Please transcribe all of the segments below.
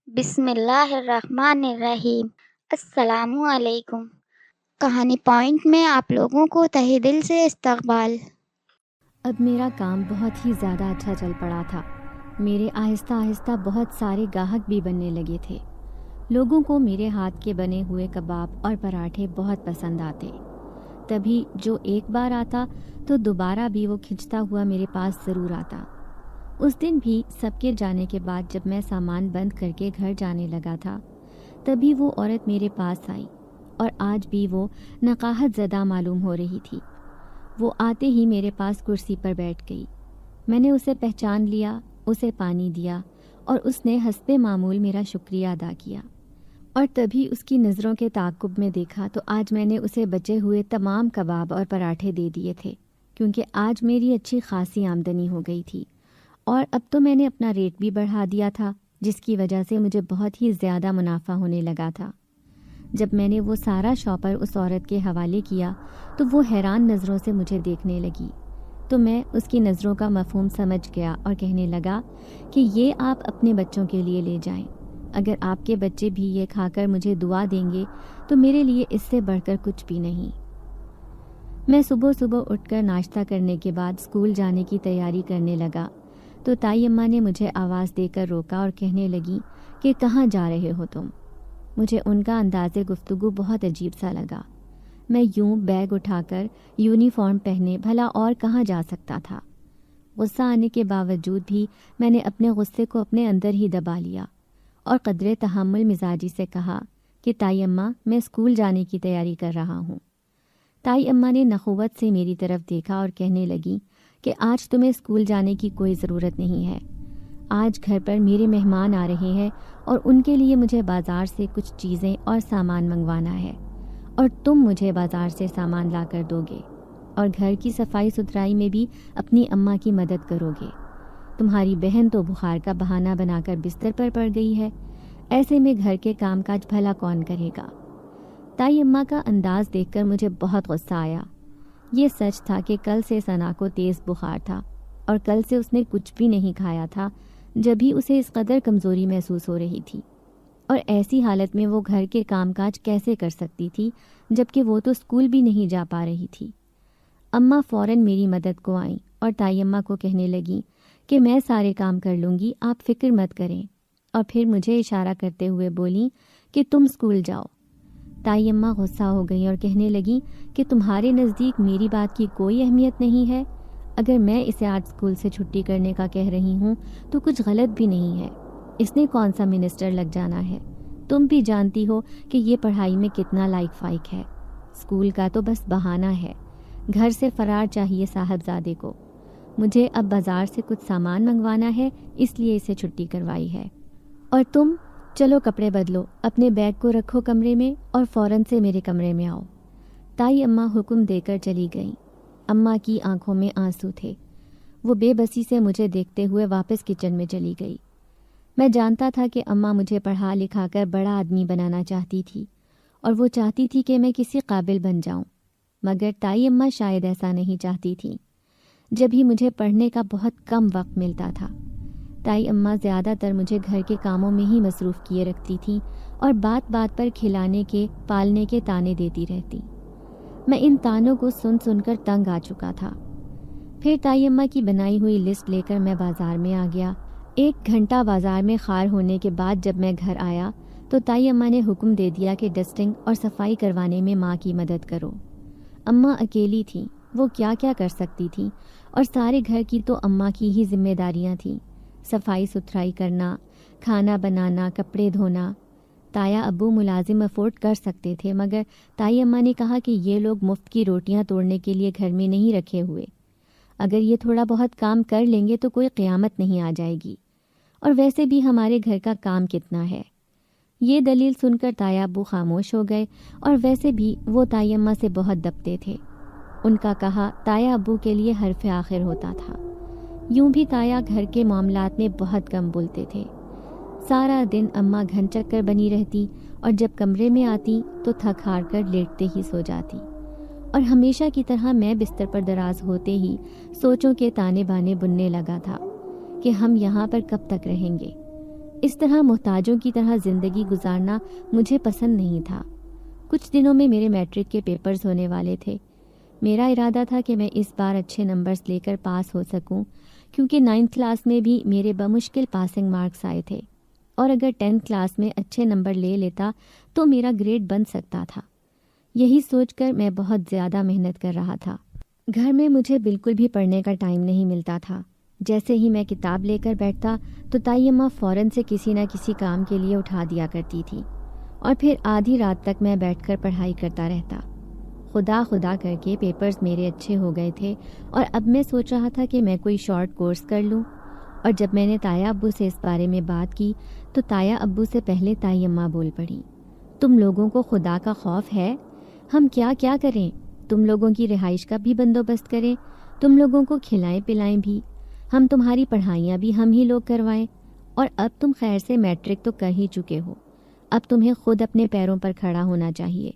بسم اللہ الرحمن الرحیم۔ السلام علیکم۔ کہانی پوائنٹ میں آپ لوگوں کو تہہ دل سے استقبال۔ اب میرا کام بہت ہی زیادہ اچھا چل پڑا تھا۔ میرے آہستہ آہستہ بہت سارے گاہک بھی بننے لگے تھے۔ لوگوں کو میرے ہاتھ کے بنے ہوئے کباب اور پراٹھے بہت پسند آتے۔ تبھی جو ایک بار آتا تو دوبارہ بھی وہ کھنچتا ہوا میرے پاس ضرور آتا۔ اس دن بھی سب کے جانے کے بعد جب میں سامان بند کر کے گھر جانے لگا تھا تبھی وہ عورت میرے پاس آئی، اور آج بھی وہ نقاہت زدہ معلوم ہو رہی تھی۔ وہ آتے ہی میرے پاس کرسی پر بیٹھ گئی۔ میں نے اسے پہچان لیا، اسے پانی دیا اور اس نے حسب معمول میرا شکریہ ادا کیا، اور تبھی اس کی نظروں کے تعاقب میں دیکھا تو آج میں نے اسے بچے ہوئے تمام کباب اور پراٹھے دے دیے تھے، کیونکہ آج میری اچھی خاصی آمدنی ہو گئی تھی، اور اب تو میں نے اپنا ریٹ بھی بڑھا دیا تھا، جس کی وجہ سے مجھے بہت ہی زیادہ منافع ہونے لگا تھا۔ جب میں نے وہ سارا شاپر اس عورت کے حوالے کیا تو وہ حیران نظروں سے مجھے دیکھنے لگی، تو میں اس کی نظروں کا مفہوم سمجھ گیا اور کہنے لگا کہ یہ آپ اپنے بچوں کے لیے لے جائیں۔ اگر آپ کے بچے بھی یہ کھا کر مجھے دعا دیں گے تو میرے لیے اس سے بڑھ کر کچھ بھی نہیں۔ میں صبح صبح اٹھ کر ناشتہ کرنے کے بعد اسکول جانے کی تیاری کرنے لگا تو تائی اماں نے مجھے آواز دے کر روکا اور کہنے لگی کہ کہاں جا رہے ہو تم؟ مجھے ان کا انداز گفتگو بہت عجیب سا لگا۔ میں یوں بیگ اٹھا کر یونیفارم پہنے بھلا اور کہاں جا سکتا تھا؟ غصہ آنے کے باوجود بھی میں نے اپنے غصے کو اپنے اندر ہی دبا لیا اور قدرے تحمل مزاجی سے کہا کہ تائی اماں میں اسکول جانے کی تیاری کر رہا ہوں۔ تائی اماں نے نخوت سے میری طرف دیکھا اور کہنے لگی کہ آج تمہیں اسکول جانے کی کوئی ضرورت نہیں ہے۔ آج گھر پر میرے مہمان آ رہے ہیں اور ان کے لیے مجھے بازار سے کچھ چیزیں اور سامان منگوانا ہے، اور تم مجھے بازار سے سامان لا کر دو گے اور گھر کی صفائی ستھرائی میں بھی اپنی اماں کی مدد کرو گے۔ تمہاری بہن تو بخار کا بہانہ بنا کر بستر پر پڑ گئی ہے، ایسے میں گھر کے کام کاج بھلا کون کرے گا؟ تائی اماں کا انداز دیکھ کر مجھے بہت غصہ آیا۔ یہ سچ تھا کہ کل سے ثنا کو تیز بخار تھا، اور کل سے اس نے کچھ بھی نہیں کھایا تھا، جبھی اسے اس قدر کمزوری محسوس ہو رہی تھی، اور ایسی حالت میں وہ گھر کے کام کاج کیسے کر سکتی تھی جبکہ وہ تو اسکول بھی نہیں جا پا رہی تھی۔ اماں فوراً میری مدد کو آئیں اور تائی اماں کو کہنے لگیں کہ میں سارے کام کر لوں گی، آپ فکر مت کریں، اور پھر مجھے اشارہ کرتے ہوئے بولیں کہ تم اسکول جاؤ۔ تائی اماں غصہ ہو گئیں اور کہنے لگیں کہ تمہارے نزدیک میری بات کی کوئی اہمیت نہیں ہے؟ اگر میں اسے آج اسکول سے چھٹی کرنے کا کہہ رہی ہوں تو کچھ غلط بھی نہیں ہے۔ اس نے کون سا منسٹر لگ جانا ہے؟ تم بھی جانتی ہو کہ یہ پڑھائی میں کتنا لائق فائق ہے۔ اسکول کا تو بس بہانہ ہے، گھر سے فرار چاہیے صاحبزادے کو۔ مجھے اب بازار سے کچھ سامان منگوانا ہے، اس لیے اسے چھٹی کروائی ہے۔ اور تم چلو کپڑے بدلو، اپنے بیگ کو رکھو کمرے میں اور فوراً سے میرے کمرے میں آؤ۔ تائی اماں حکم دے کر چلی گئیں۔ اماں کی آنکھوں میں آنسو تھے۔ وہ بے بسی سے مجھے دیکھتے ہوئے واپس کچن میں چلی گئی۔ میں جانتا تھا کہ اماں مجھے پڑھا لکھا کر بڑا آدمی بنانا چاہتی تھی، اور وہ چاہتی تھی کہ میں کسی قابل بن جاؤں، مگر تائی اماں شاید ایسا نہیں چاہتی تھی۔ جب ہی مجھے پڑھنے کا بہت کم وقت ملتا تھا، تائی اماں زیادہ تر مجھے گھر کے کاموں میں ہی مصروف کیے رکھتی تھیں اور بات بات پر کھلانے کے پالنے کے تانے دیتی رہتی۔ میں ان تانوں کو سن سن کر تنگ آ چکا تھا۔ پھر تائی اماں کی بنائی ہوئی لسٹ لے کر میں بازار میں آ گیا۔ 1 گھنٹہ بازار میں خار ہونے کے بعد جب میں گھر آیا تو تائی اماں نے حکم دے دیا کہ ڈسٹنگ اور صفائی کروانے میں ماں کی مدد کرو۔ اماں اکیلی تھیں، وہ کیا کیا کر سکتی تھیں، اور سارے گھر کی تو اماں کی ہی ذمہ داریاں تھیں، صفائی ستھرائی کرنا، کھانا بنانا، کپڑے دھونا۔ تایا ابو ملازم افورڈ کر سکتے تھے، مگر تائی اماں نے کہا کہ یہ لوگ مفت کی روٹیاں توڑنے کے لیے گھر میں نہیں رکھے ہوئے، اگر یہ تھوڑا بہت کام کر لیں گے تو کوئی قیامت نہیں آ جائے گی، اور ویسے بھی ہمارے گھر کا کام کتنا ہے۔ یہ دلیل سن کر تایا ابو خاموش ہو گئے، اور ویسے بھی وہ تائی اماں سے بہت دبتے تھے۔ ان کا کہا تایا ابو کے لیے حرف آخر ہوتا تھا۔ یوں بھی تایا گھر کے معاملات میں بہت کم بولتے تھے۔ سارا دن اماں گھن چکر بنی رہتی، اور جب کمرے میں آتی تو تھک ہار کر لیٹتے ہی سو جاتی، اور ہمیشہ کی طرح میں بستر پر دراز ہوتے ہی سوچوں کے تانے بانے بننے لگا تھا کہ ہم یہاں پر کب تک رہیں گے۔ اس طرح محتاجوں کی طرح زندگی گزارنا مجھے پسند نہیں تھا۔ کچھ دنوں میں میرے میٹرک کے پیپرز ہونے والے تھے۔ میرا ارادہ تھا کہ میں اس بار اچھے نمبرز لے کر پاس ہو سکوں، کیونکہ 9th کلاس میں بھی میرے بمشکل پاسنگ مارکس آئے تھے، اور اگر 10th کلاس میں اچھے نمبر لے لیتا تو میرا گریڈ بن سکتا تھا۔ یہی سوچ کر میں بہت زیادہ محنت کر رہا تھا۔ گھر میں مجھے بالکل بھی پڑھنے کا ٹائم نہیں ملتا تھا۔ جیسے ہی میں کتاب لے کر بیٹھتا تو تائی اماں فوراً سے کسی نہ کسی کام کے لیے اٹھا دیا کرتی تھی، اور پھر آدھی رات تک میں بیٹھ کر پڑھائی کرتا رہتا۔ خدا خدا کر کے پیپرز میرے اچھے ہو گئے تھے، اور اب میں سوچ رہا تھا کہ میں کوئی شارٹ کورس کر لوں۔ اور جب میں نے تایا ابو سے اس بارے میں بات کی تو تایا ابو سے پہلے تائی اماں بول پڑی، تم لوگوں کو خدا کا خوف ہے؟ ہم کیا کیا کریں؟ تم لوگوں کی رہائش کا بھی بندوبست کریں، تم لوگوں کو کھلائیں پلائیں بھی، ہم تمہاری پڑھائیاں بھی ہم ہی لوگ کروائیں، اور اب تم خیر سے میٹرک تو کر ہی چکے ہو، اب تمہیں خود اپنے پیروں پر کھڑا ہونا چاہیے،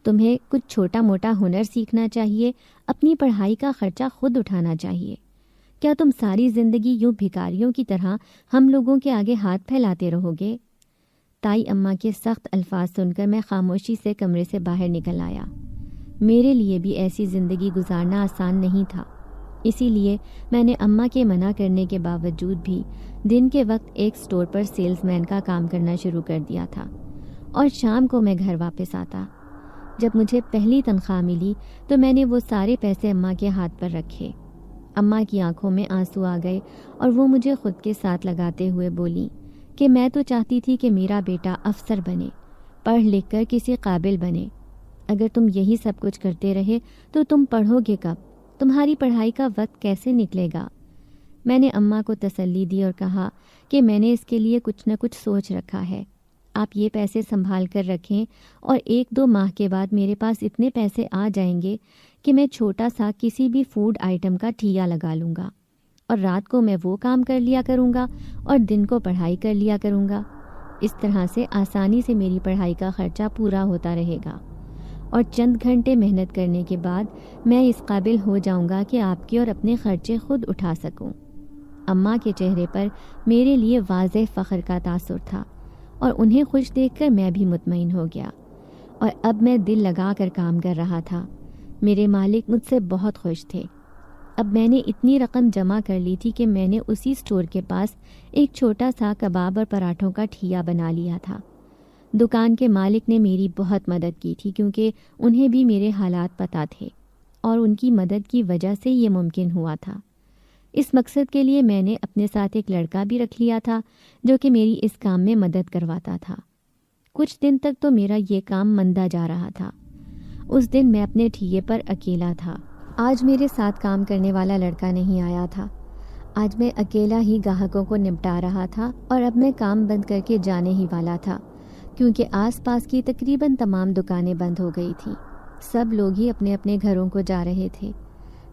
تمہیں کچھ چھوٹا موٹا ہنر سیکھنا چاہیے، اپنی پڑھائی کا خرچہ خود اٹھانا چاہیے۔ کیا تم ساری زندگی یوں بھکاریوں کی طرح ہم لوگوں کے آگے ہاتھ پھیلاتے رہو گے؟ تائی اماں کے سخت الفاظ سن کر میں خاموشی سے کمرے سے باہر نکل آیا۔ میرے لیے بھی ایسی زندگی گزارنا آسان نہیں تھا، اسی لیے میں نے اماں کے منع کرنے کے باوجود بھی دن کے وقت ایک سٹور پر سیلز مین کا کام کرنا شروع کر دیا تھا، اور شام کو میں گھر واپس آتا۔ جب مجھے پہلی تنخواہ ملی تو میں نے وہ سارے پیسے اماں کے ہاتھ پر رکھے۔ اماں کی آنکھوں میں آنسو آ گئے، اور وہ مجھے خود کے ساتھ لگاتے ہوئے بولی کہ میں تو چاہتی تھی کہ میرا بیٹا افسر بنے، پڑھ لکھ کر کسی قابل بنے۔ اگر تم یہی سب کچھ کرتے رہے تو تم پڑھو گے کب؟ تمہاری پڑھائی کا وقت کیسے نکلے گا؟ میں نے اماں کو تسلی دی اور کہا کہ میں نے اس کے لیے کچھ نہ کچھ سوچ رکھا ہے، آپ یہ پیسے سنبھال کر رکھیں، اور 1-2 ماہ کے بعد میرے پاس اتنے پیسے آ جائیں گے کہ میں چھوٹا سا کسی بھی فوڈ آئٹم کا ٹھیہ لگا لوں گا، اور رات کو میں وہ کام کر لیا کروں گا اور دن کو پڑھائی کر لیا کروں گا۔ اس طرح سے آسانی سے میری پڑھائی کا خرچہ پورا ہوتا رہے گا، اور چند گھنٹے محنت کرنے کے بعد میں اس قابل ہو جاؤں گا کہ آپ کے اور اپنے خرچے خود اٹھا سکوں۔ اماں کے چہرے پر میرے لیے واضح فخر کا تاثر تھا، اور انہیں خوش دیکھ کر میں بھی مطمئن ہو گیا، اور اب میں دل لگا کر کام کر رہا تھا۔ میرے مالک مجھ سے بہت خوش تھے۔ اب میں نے اتنی رقم جمع کر لی تھی کہ میں نے اسی سٹور کے پاس ایک چھوٹا سا کباب اور پراٹھوں کا ٹھیہ بنا لیا تھا۔ دکان کے مالک نے میری بہت مدد کی تھی، کیونکہ انہیں بھی میرے حالات پتہ تھے، اور ان کی مدد کی وجہ سے یہ ممکن ہوا تھا۔ اس مقصد کے لیے میں نے اپنے ساتھ ایک لڑکا بھی رکھ لیا تھا جو کہ میری اس کام میں مدد کرواتا تھا۔ کچھ دن تک تو میرا یہ کام مندہ جا رہا تھا۔ اس دن میں اپنے ٹھیے پر اکیلا تھا۔ آج میرے ساتھ کام کرنے والا لڑکا نہیں آیا تھا۔ آج میں اکیلا ہی گاہکوں کو نپٹا رہا تھا، اور اب میں کام بند کر کے جانے ہی والا تھا، کیونکہ آس پاس کی تقریباً تمام دکانیں بند ہو گئی تھیں۔ سب لوگ ہی اپنے اپنے گھروں کو جا رہے تھے۔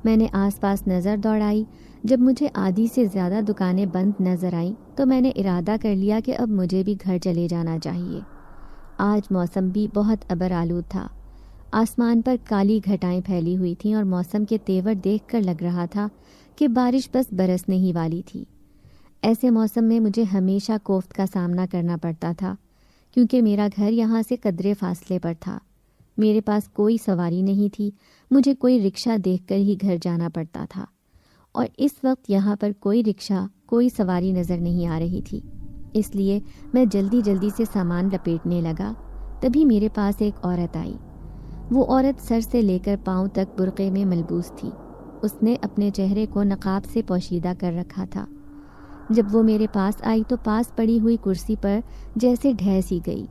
میں نے آس پاس نظر دوڑائی۔ جب مجھے آدھی سے زیادہ دکانیں بند نظر آئیں تو میں نے ارادہ کر لیا کہ اب مجھے بھی گھر چلے جانا چاہیے۔ آج موسم بھی بہت ابر آلود تھا۔ آسمان پر کالی گھٹائیں پھیلی ہوئی تھیں، اور موسم کے تیور دیکھ کر لگ رہا تھا کہ بارش بس برسنے ہی والی تھی۔ ایسے موسم میں مجھے ہمیشہ کوفت کا سامنا کرنا پڑتا تھا، کیونکہ میرا گھر یہاں سے قدرے فاصلے پر تھا۔ میرے پاس کوئی سواری نہیں تھی، مجھے کوئی رکشہ دیکھ کر ہی گھر جانا پڑتا تھا، اور اس وقت یہاں پر کوئی رکشہ، کوئی سواری نظر نہیں آ رہی تھی۔ اس لیے میں جلدی سے سامان لپیٹنے لگا۔ تبھی میرے پاس ایک عورت آئی۔ وہ عورت سر سے لے کر پاؤں تک برقعے میں ملبوس تھی۔ اس نے اپنے چہرے کو نقاب سے پوشیدہ کر رکھا تھا۔ جب وہ میرے پاس آئی تو پاس پڑی ہوئی کرسی پر جیسے ڈھہ سی گئی۔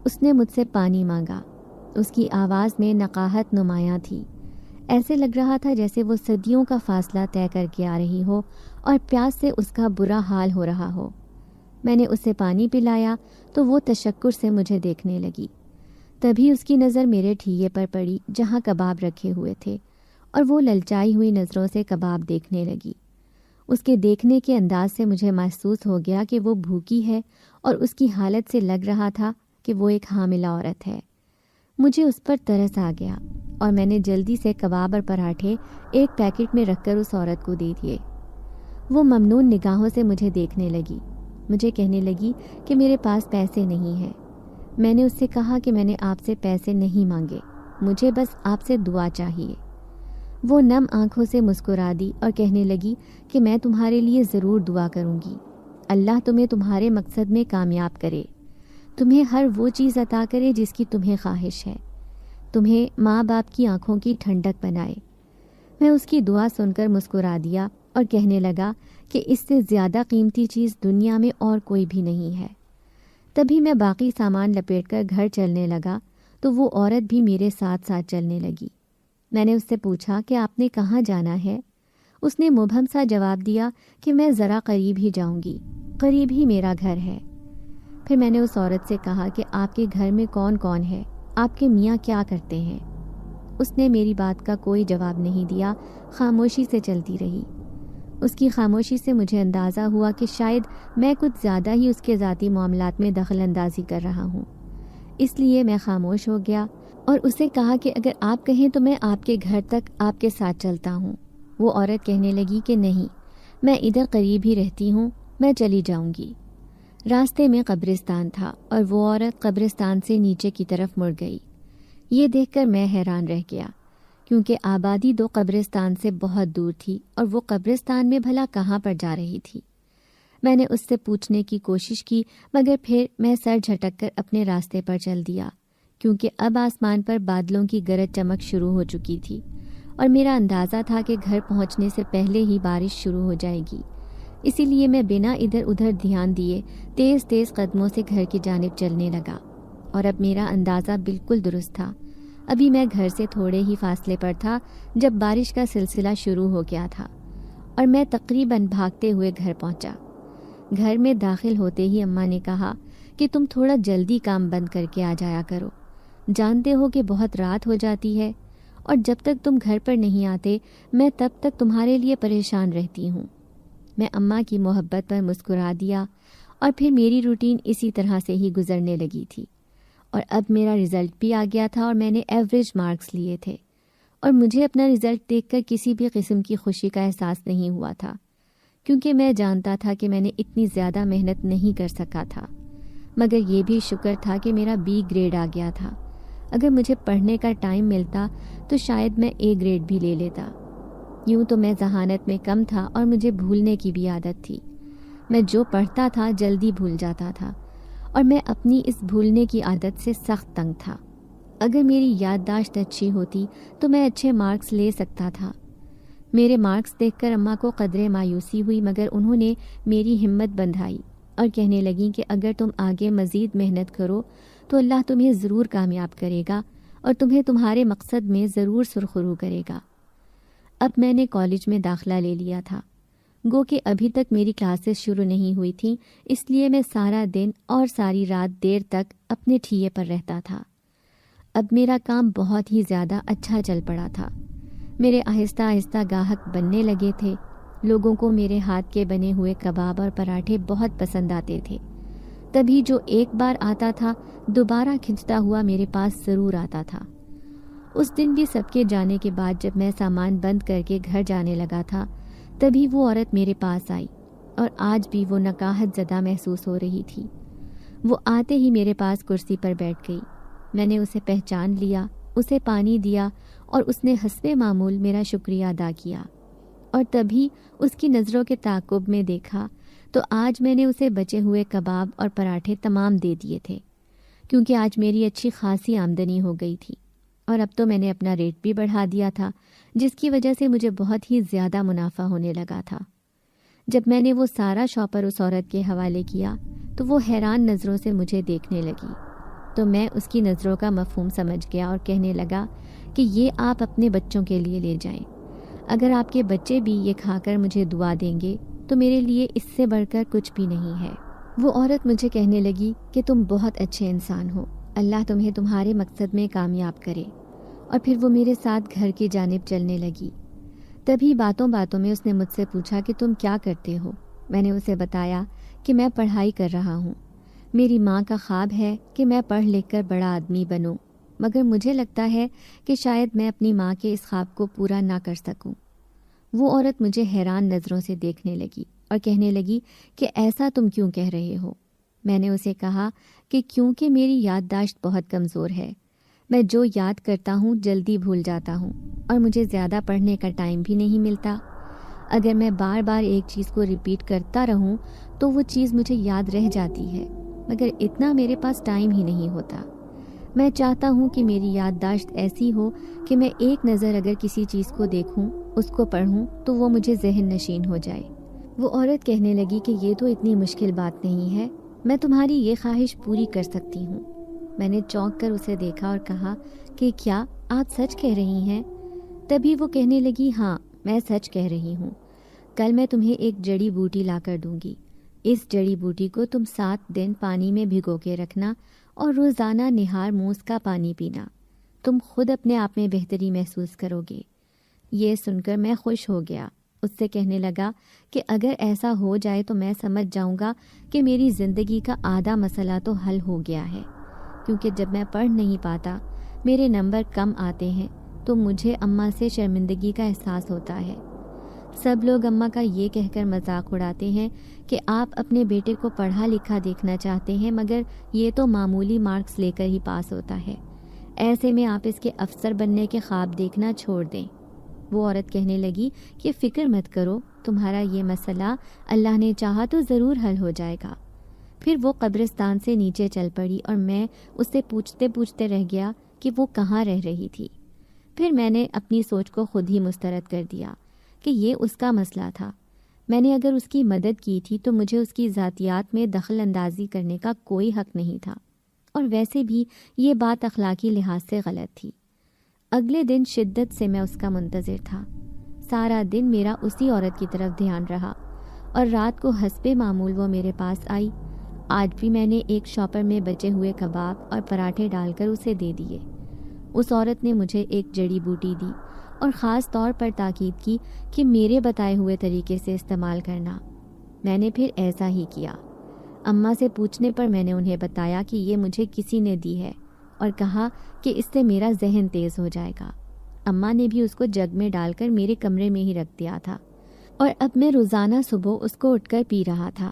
اس نے مجھ سے پانی مانگا۔ اس کی آواز میں نقاہت نمایاں تھی۔ ایسے لگ رہا تھا جیسے وہ صدیوں کا فاصلہ طے کر کے آ رہی ہو، اور پیاس سے اس کا برا حال ہو رہا ہو۔ میں نے اسے پانی پلایا تو وہ تشکر سے مجھے دیکھنے لگی۔ تبھی اس کی نظر میرے ٹھیے پر پڑی جہاں کباب رکھے ہوئے تھے، اور وہ للچائی ہوئی نظروں سے کباب دیکھنے لگی۔ اس کے دیکھنے کے انداز سے مجھے محسوس ہو گیا کہ وہ بھوکی ہے، اور اس کی حالت سے لگ رہا تھا کہ وہ ایک حاملہ عورت ہے۔ مجھے اس پر ترس آ گیا، اور میں نے جلدی سے کباب اور پراٹھے ایک پیکٹ میں رکھ کر اس عورت کو دے دیے۔ وہ ممنون نگاہوں سے مجھے دیکھنے لگی۔ مجھے کہنے لگی کہ میرے پاس پیسے نہیں ہیں۔ میں نے اس سے کہا کہ میں نے آپ سے پیسے نہیں مانگے، مجھے بس آپ سے دعا چاہیے۔ وہ نم آنکھوں سے مسکرا دی اور کہنے لگی کہ میں تمہارے لیے ضرور دعا کروں گی، اللہ تمہیں تمہارے مقصد میں کامیاب کرے، تمہیں ہر وہ چیز عطا کرے جس کی تمہیں خواہش ہے، تمہیں ماں باپ کی آنکھوں کی ٹھنڈک بنائے۔ میں اس کی دعا سن کر مسکرا دیا اور کہنے لگا کہ اس سے زیادہ قیمتی چیز دنیا میں اور کوئی بھی نہیں ہے۔ تبھی میں باقی سامان لپیٹ کر گھر چلنے لگا تو وہ عورت بھی میرے ساتھ ساتھ چلنے لگی۔ میں نے اس سے پوچھا کہ آپ نے کہاں جانا ہے؟ اس نے مبہم سا جواب دیا کہ میں ذرا قریب ہی جاؤں گی، قریب ہی میرا گھر ہے۔ پھر میں نے اس عورت سے کہا کہ آپ کے گھر میں کون کون ہے، آپ کے میاں کیا کرتے ہیں؟ اس نے میری بات کا کوئی جواب نہیں دیا، خاموشی سے چلتی رہی۔ اس کی خاموشی سے مجھے اندازہ ہوا کہ شاید میں کچھ زیادہ ہی اس کے ذاتی معاملات میں دخل اندازی کر رہا ہوں، اس لیے میں خاموش ہو گیا اور اسے کہا کہ اگر آپ کہیں تو میں آپ کے گھر تک آپ کے ساتھ چلتا ہوں۔ وہ عورت کہنے لگی کہ نہیں، میں ادھر قریب ہی رہتی ہوں، میں چلی جاؤں گی۔ راستے میں قبرستان تھا اور وہ عورت قبرستان سے نیچے کی طرف مڑ گئی۔ یہ دیکھ کر میں حیران رہ گیا، کیونکہ آبادی 2 قبرستان سے بہت دور تھی اور وہ قبرستان میں بھلا کہاں پر جا رہی تھی۔ میں نے اس سے پوچھنے کی کوشش کی، مگر پھر میں سر جھٹک کر اپنے راستے پر چل دیا، کیونکہ اب آسمان پر بادلوں کی گرج چمک شروع ہو چکی تھی اور میرا اندازہ تھا کہ گھر پہنچنے سے پہلے ہی بارش شروع ہو جائے گی۔ اسی لیے میں بنا ادھر ادھر دھیان دیے تیز تیز قدموں سے گھر کی جانب چلنے لگا، اور اب میرا اندازہ بالکل درست تھا۔ ابھی میں گھر سے تھوڑے ہی فاصلے پر تھا جب بارش کا سلسلہ شروع ہو گیا تھا اور میں تقریباً بھاگتے ہوئے گھر پہنچا۔ گھر میں داخل ہوتے ہی اماں نے کہا کہ تم تھوڑا جلدی کام بند کر کے آ جایا کرو، جانتے ہو کہ بہت رات ہو جاتی ہے اور جب تک تم گھر پر نہیں آتے میں تب تک تمہارے لیے پریشان رہتی ہوں۔ میں اماں کی محبت پر مسکرا دیا اور پھر میری روٹین اسی طرح سے ہی گزرنے لگی تھی، اور اب میرا رزلٹ بھی آ گیا تھا اور میں نے ایوریج مارکس لیے تھے، اور مجھے اپنا رزلٹ دیکھ کر کسی بھی قسم کی خوشی کا احساس نہیں ہوا تھا، کیونکہ میں جانتا تھا کہ میں نے اتنی زیادہ محنت نہیں کر سکا تھا، مگر یہ بھی شکر تھا کہ میرا B گریڈ آ گیا تھا۔ اگر مجھے پڑھنے کا ٹائم ملتا تو شاید میں A گریڈ بھی لے لیتا۔ یوں تو میں ذہانت میں کم تھا اور مجھے بھولنے کی بھی عادت تھی، میں جو پڑھتا تھا جلدی بھول جاتا تھا، اور میں اپنی اس بھولنے کی عادت سے سخت تنگ تھا۔ اگر میری یادداشت اچھی ہوتی تو میں اچھے مارکس لے سکتا تھا۔ میرے مارکس دیکھ کر اماں کو قدرے مایوسی ہوئی، مگر انہوں نے میری ہمت بندھائی اور کہنے لگیں کہ اگر تم آگے مزید محنت کرو تو اللہ تمہیں ضرور کامیاب کرے گا اور تمہیں تمہارے مقصد میں ضرور سرخرو کرے گا۔ اب میں نے کالج میں داخلہ لے لیا تھا، گو کہ ابھی تک میری کلاسز شروع نہیں ہوئی تھیں، اس لیے میں سارا دن اور ساری رات دیر تک اپنے ٹھیے پر رہتا تھا۔ اب میرا کام بہت ہی زیادہ اچھا چل پڑا تھا، میرے آہستہ آہستہ گاہک بننے لگے تھے، لوگوں کو میرے ہاتھ کے بنے ہوئے کباب اور پراٹھے بہت پسند آتے تھے۔ تبھی جو ایک بار آتا تھا دوبارہ کھنچتا ہوا میرے پاس ضرور آتا تھا۔ اس دن بھی سب کے جانے کے بعد جب میں سامان بند کر کے گھر جانے لگا تھا تبھی وہ عورت میرے پاس آئی، اور آج بھی وہ نکاہت زدہ محسوس ہو رہی تھی۔ وہ آتے ہی میرے پاس کرسی پر بیٹھ گئی، میں نے اسے پہچان لیا، اسے پانی دیا اور اس نے حسب معمول میرا شکریہ ادا کیا، اور تبھی اس کی نظروں کے تعاقب میں دیکھا تو آج میں نے اسے بچے ہوئے کباب اور پراٹھے تمام دے دیے تھے، کیونکہ آج میری اچھی خاصی آمدنی ہو گئی تھی، اور اب تو میں نے اپنا ریٹ بھی بڑھا دیا تھا، جس کی وجہ سے مجھے بہت ہی زیادہ منافع ہونے لگا تھا۔ جب میں نے وہ سارا شاپر اس عورت کے حوالے کیا تو وہ حیران نظروں سے مجھے دیکھنے لگی، تو میں اس کی نظروں کا مفہوم سمجھ گیا اور کہنے لگا کہ یہ آپ اپنے بچوں کے لیے لے جائیں، اگر آپ کے بچے بھی یہ کھا کر مجھے دعا دیں گے تو میرے لیے اس سے بڑھ کر کچھ بھی نہیں ہے۔ وہ عورت مجھے کہنے لگی کہ تم بہت اچھے انسان ہو، اللہ تمہیں تمہارے مقصد میں کامیاب کرے، اور پھر وہ میرے ساتھ گھر کی جانب چلنے لگی۔ تبھی باتوں باتوں میں اس نے مجھ سے پوچھا کہ تم کیا کرتے ہو؟ میں نے اسے بتایا کہ میں پڑھائی کر رہا ہوں، میری ماں کا خواب ہے کہ میں پڑھ لکھ کر بڑا آدمی بنوں، مگر مجھے لگتا ہے کہ شاید میں اپنی ماں کے اس خواب کو پورا نہ کر سکوں۔ وہ عورت مجھے حیران نظروں سے دیکھنے لگی اور کہنے لگی کہ ایسا تم کیوں کہہ رہے ہو؟ میں نے اسے کہا کہ کیونکہ میری یادداشت بہت کمزور ہے، میں جو یاد کرتا ہوں جلدی بھول جاتا ہوں، اور مجھے زیادہ پڑھنے کا ٹائم بھی نہیں ملتا۔ اگر میں بار بار ایک چیز کو ریپیٹ کرتا رہوں تو وہ چیز مجھے یاد رہ جاتی ہے، مگر اتنا میرے پاس ٹائم ہی نہیں ہوتا۔ میں چاہتا ہوں کہ میری یادداشت ایسی ہو کہ میں ایک نظر اگر کسی چیز کو دیکھوں، اس کو پڑھوں تو وہ مجھے ذہن نشین ہو جائے۔ وہ عورت کہنے لگی کہ یہ تو اتنی مشکل بات نہیں ہے، میں تمہاری یہ خواہش پوری کر سکتی ہوں۔ میں نے چونک کر اسے دیکھا اور کہا کہ کیا آپ سچ کہہ رہی ہیں؟ تبھی وہ کہنے لگی ہاں، میں سچ کہہ رہی ہوں۔ کل میں تمہیں ایک جڑی بوٹی لا کر دوں گی۔ اس جڑی بوٹی کو تم 7 دن پانی میں بھگو کے رکھنا اور روزانہ نہار موس کا پانی پینا۔ تم خود اپنے آپ میں بہتری محسوس کرو گے۔ یہ سن کر میں خوش ہو گیا۔ اس سے کہنے لگا کہ اگر ایسا ہو جائے تو میں سمجھ جاؤں گا کہ میری زندگی کا آدھا مسئلہ تو حل ہو گیا ہے، کیونکہ جب میں پڑھ نہیں پاتا، میرے نمبر کم آتے ہیں، تو مجھے اماں سے شرمندگی کا احساس ہوتا ہے۔ سب لوگ اماں کا یہ کہہ کر مذاق اڑاتے ہیں کہ آپ اپنے بیٹے کو پڑھا لکھا دیکھنا چاہتے ہیں، مگر یہ تو معمولی مارکس لے کر ہی پاس ہوتا ہے، ایسے میں آپ اس کے افسر بننے کے خواب دیکھنا چھوڑ دیں۔ وہ عورت کہنے لگی کہ فکر مت کرو، تمہارا یہ مسئلہ اللہ نے چاہا تو ضرور حل ہو جائے گا۔ پھر وہ قبرستان سے نیچے چل پڑی اور میں اس سے پوچھتے پوچھتے رہ گیا کہ وہ کہاں رہ رہی تھی۔ پھر میں نے اپنی سوچ کو خود ہی مسترد کر دیا کہ یہ اس کا مسئلہ تھا۔ میں نے اگر اس کی مدد کی تھی تو مجھے اس کی ذاتیات میں دخل اندازی کرنے کا کوئی حق نہیں تھا، اور ویسے بھی یہ بات اخلاقی لحاظ سے غلط تھی۔ اگلے دن شدت سے میں اس کا منتظر تھا۔ سارا دن میرا اسی عورت کی طرف دھیان رہا، اور رات کو حسب معمول وہ میرے پاس آئی۔ آج بھی میں نے ایک شاپر میں بچے ہوئے کباب اور پراٹھے ڈال کر اسے دے دیے۔ اس عورت نے مجھے ایک جڑی بوٹی دی اور خاص طور پر تاکید کی کہ میرے بتائے ہوئے طریقے سے استعمال کرنا۔ میں نے پھر ایسا ہی کیا۔ اماں سے پوچھنے پر میں نے انہیں بتایا کہ یہ مجھے کسی نے دی ہے، اور کہا کہ اس سے میرا ذہن تیز ہو جائے گا۔ اماں نے بھی اس کو جگ میں ڈال کر میرے کمرے میں ہی رکھ دیا تھا، اور اب میں روزانہ صبح اس کو اٹھ کر پی رہا تھا۔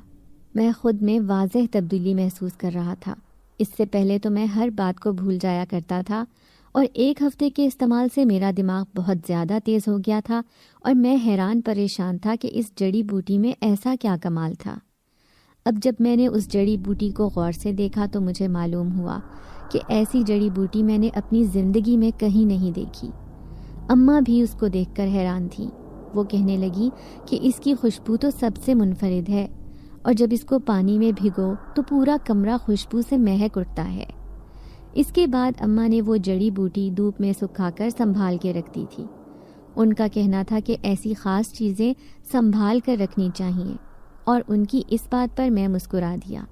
میں خود میں واضح تبدیلی محسوس کر رہا تھا۔ اس سے پہلے تو میں ہر بات کو بھول جایا کرتا تھا، اور ایک ہفتے کے استعمال سے میرا دماغ بہت زیادہ تیز ہو گیا تھا، اور میں حیران پریشان تھا کہ اس جڑی بوٹی میں ایسا کیا کمال تھا۔ اب جب میں نے اس جڑی بوٹی کو غور سے دیکھا تو مجھے معلوم ہوا کہ ایسی جڑی بوٹی میں نے اپنی زندگی میں کہیں نہیں دیکھی۔ اماں بھی اس کو دیکھ کر حیران تھیں۔ وہ کہنے لگی کہ اس کی خوشبو تو سب سے منفرد ہے، اور جب اس کو پانی میں بھگو تو پورا کمرہ خوشبو سے مہک اٹھتا ہے۔ اس کے بعد اماں نے وہ جڑی بوٹی دھوپ میں سکھا کر سنبھال کے رکھ دی تھی۔ ان کا کہنا تھا کہ ایسی خاص چیزیں سنبھال کر رکھنی چاہیے، اور ان کی اس بات پر میں مسکرا دیا،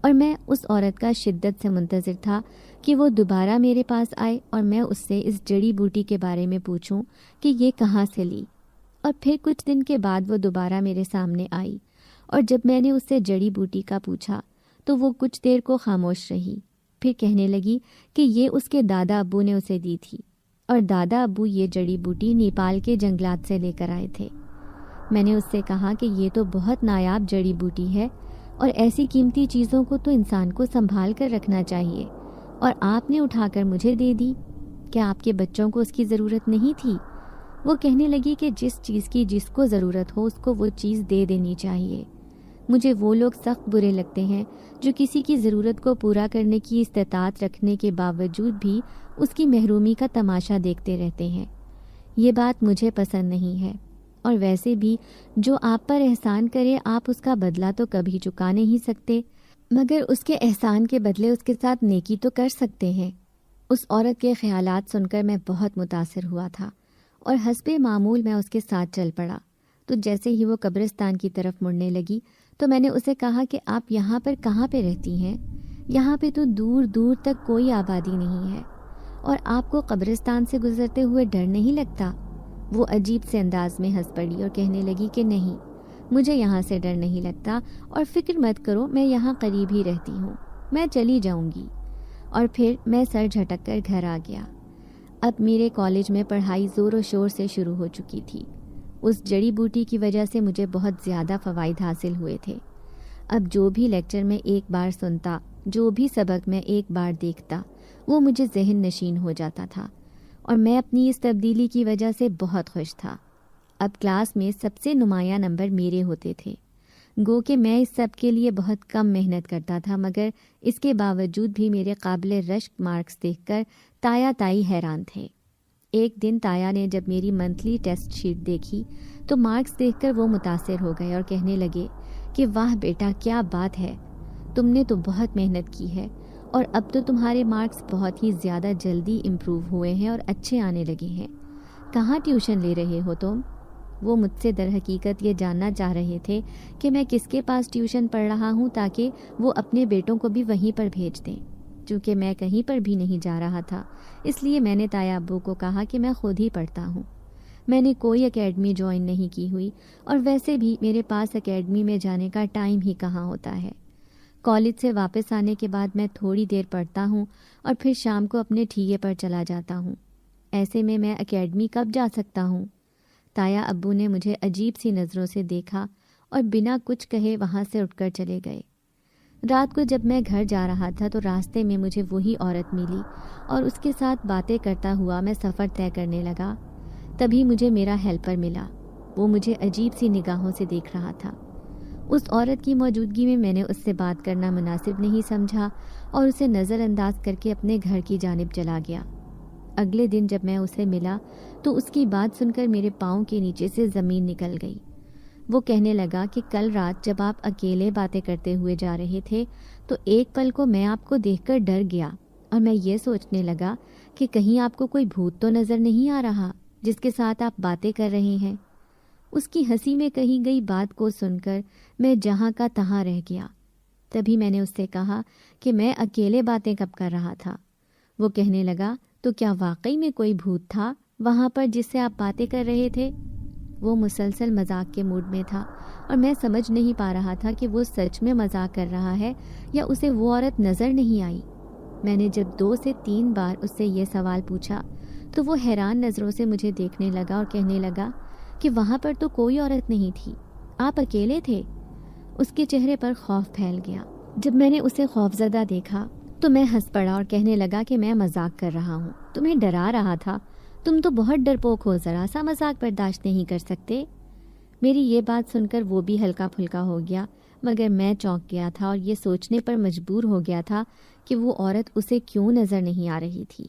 اور میں اس عورت کا شدت سے منتظر تھا کہ وہ دوبارہ میرے پاس آئے اور میں اس سے اس جڑی بوٹی کے بارے میں پوچھوں کہ یہ کہاں سے لی۔ اور پھر کچھ دن کے بعد وہ دوبارہ میرے سامنے آئی، اور جب میں نے اس سے جڑی بوٹی کا پوچھا تو وہ کچھ دیر کو خاموش رہی۔ پھر کہنے لگی کہ یہ اس کے دادا ابو نے اسے دی تھی، اور دادا ابو یہ جڑی بوٹی نیپال کے جنگلات سے لے کر آئے تھے۔ میں نے اس سے کہا کہ یہ تو بہت نایاب جڑی بوٹی ہے، اور ایسی قیمتی چیزوں کو تو انسان کو سنبھال کر رکھنا چاہیے، اور آپ نے اٹھا کر مجھے دے دی۔ کیا آپ کے بچوں کو اس کی ضرورت نہیں تھی؟ وہ کہنے لگی کہ جس چیز کی جس کو ضرورت ہو اس کو وہ چیز دے دینی چاہیے۔ مجھے وہ لوگ سخت برے لگتے ہیں جو کسی کی ضرورت کو پورا کرنے کی استطاعت رکھنے کے باوجود بھی اس کی محرومی کا تماشا دیکھتے رہتے ہیں۔ یہ بات مجھے پسند نہیں ہے، اور ویسے بھی جو آپ پر احسان کرے آپ اس کا بدلہ تو کبھی چکا نہیں سکتے، مگر اس کے احسان کے بدلے اس کے ساتھ نیکی تو کر سکتے ہیں۔ اس عورت کے خیالات سن کر میں بہت متاثر ہوا تھا، اور حسب معمول میں اس کے ساتھ چل پڑا۔ تو جیسے ہی وہ قبرستان کی طرف مڑنے لگی تو میں نے اسے کہا کہ آپ یہاں پر کہاں پہ رہتی ہیں؟ یہاں پہ تو دور دور تک کوئی آبادی نہیں ہے، اور آپ کو قبرستان سے گزرتے ہوئے ڈر نہیں لگتا؟ وہ عجیب سے انداز میں ہنس پڑی اور کہنے لگی کہ نہیں، مجھے یہاں سے ڈر نہیں لگتا، اور فکر مت کرو، میں یہاں قریب ہی رہتی ہوں، میں چلی جاؤں گی۔ اور پھر میں سر جھٹک کر گھر آ گیا۔ اب میرے کالج میں پڑھائی زور و شور سے شروع ہو چکی تھی۔ اس جڑی بوٹی کی وجہ سے مجھے بہت زیادہ فوائد حاصل ہوئے تھے۔ اب جو بھی لیکچر میں ایک بار سنتا، جو بھی سبق میں ایک بار دیکھتا، وہ مجھے ذہن نشین ہو جاتا تھا، اور میں اپنی اس تبدیلی کی وجہ سے بہت خوش تھا۔ اب کلاس میں سب سے نمایاں نمبر میرے ہوتے تھے۔ گو کہ میں اس سب کے لیے بہت کم محنت کرتا تھا، مگر اس کے باوجود بھی میرے قابل رشک مارکس دیکھ کر تایا تائی حیران تھے۔ ایک دن تایا نے جب میری منتھلی ٹیسٹ شیٹ دیکھی تو مارکس دیکھ کر وہ متاثر ہو گئے اور کہنے لگے کہ واہ بیٹا، کیا بات ہے، تم نے تو بہت محنت کی ہے، اور اب تو تمہارے مارکس بہت ہی زیادہ جلدی امپروو ہوئے ہیں اور اچھے آنے لگے ہیں۔ کہاں ٹیوشن لے رہے ہو تم؟ وہ مجھ سے در حقیقت یہ جاننا چاہ رہے تھے کہ میں کس کے پاس ٹیوشن پڑھ رہا ہوں تاکہ وہ اپنے بیٹوں کو بھی وہیں پر بھیج دیں۔ چونکہ میں کہیں پر بھی نہیں جا رہا تھا، اس لیے میں نے تایا ابو کو کہا کہ میں خود ہی پڑھتا ہوں۔ میں نے کوئی اکیڈمی جوائن نہیں کی ہوئی، اور ویسے بھی میرے پاس اکیڈمی میں جانے کا ٹائم ہی کہاں ہوتا ہے۔ کالج سے واپس آنے کے بعد میں تھوڑی دیر پڑھتا ہوں اور پھر شام کو اپنے ٹھیے پر چلا جاتا ہوں۔ ایسے میں اکیڈمی کب جا سکتا ہوں؟ تایا ابو نے مجھے عجیب سی نظروں سے دیکھا اور بنا کچھ کہے وہاں سے اٹھ کر چلے گئے۔ رات کو جب میں گھر جا رہا تھا تو راستے میں مجھے وہی عورت ملی، اور اس کے ساتھ باتیں کرتا ہوا میں سفر طے کرنے لگا۔ تبھی مجھے میرا ہیلپر ملا۔ وہ مجھے عجیب سی نگاہوں سے دیکھ رہا تھا۔ اس عورت کی موجودگی میں نے اس سے بات کرنا مناسب نہیں سمجھا اور اسے نظر انداز کر کے اپنے گھر کی جانب چلا گیا۔ اگلے دن جب میں اسے ملا تو اس کی بات سن کر میرے پاؤں کے نیچے سے زمین نکل گئی۔ وہ کہنے لگا کہ کل رات جب آپ اکیلے باتیں کرتے ہوئے جا رہے تھے تو ایک پل کو میں آپ کو دیکھ کر ڈر گیا، اور میں یہ سوچنے لگا کہ کہیں آپ کو کوئی بھوت تو نظر نہیں آ رہا جس کے ساتھ آپ باتیں کر رہے ہیں۔ اس کی ہنسی میں کہی گئی بات کو سن کر میں جہاں کا تہاں رہ گیا۔ تبھی میں نے اس سے کہا کہ میں اکیلے باتیں کب کر رہا تھا۔ وہ کہنے لگا تو کیا واقعی میں کوئی بھوت تھا وہاں پر جس سے آپ باتیں کر رہے تھے؟ وہ مسلسل مذاق کے موڈ میں تھا، اور میں سمجھ نہیں پا رہا تھا کہ وہ سچ میں مذاق کر رہا ہے یا اسے وہ عورت نظر نہیں آئی۔ میں نے جب 2 سے 3 بار اس سے یہ سوال پوچھا تو وہ حیران نظروں سے مجھے دیکھنے لگا اور کہنے لگا کہ وہاں پر تو کوئی عورت نہیں تھی، آپ اکیلے تھے۔ اس کے چہرے پر خوف پھیل گیا۔ جب میں نے اسے خوفزدہ دیکھا تو میں ہنس پڑا اور کہنے لگا کہ میں مذاق کر رہا ہوں، تمہیں ڈرا رہا تھا، تم تو بہت ڈرپوک ہو، ذرا سا مذاق برداشت نہیں کر سکتے۔ میری یہ بات سن کر وہ بھی ہلکا پھلکا ہو گیا، مگر میں چونک گیا تھا اور یہ سوچنے پر مجبور ہو گیا تھا کہ وہ عورت اسے کیوں نظر نہیں آ رہی تھی۔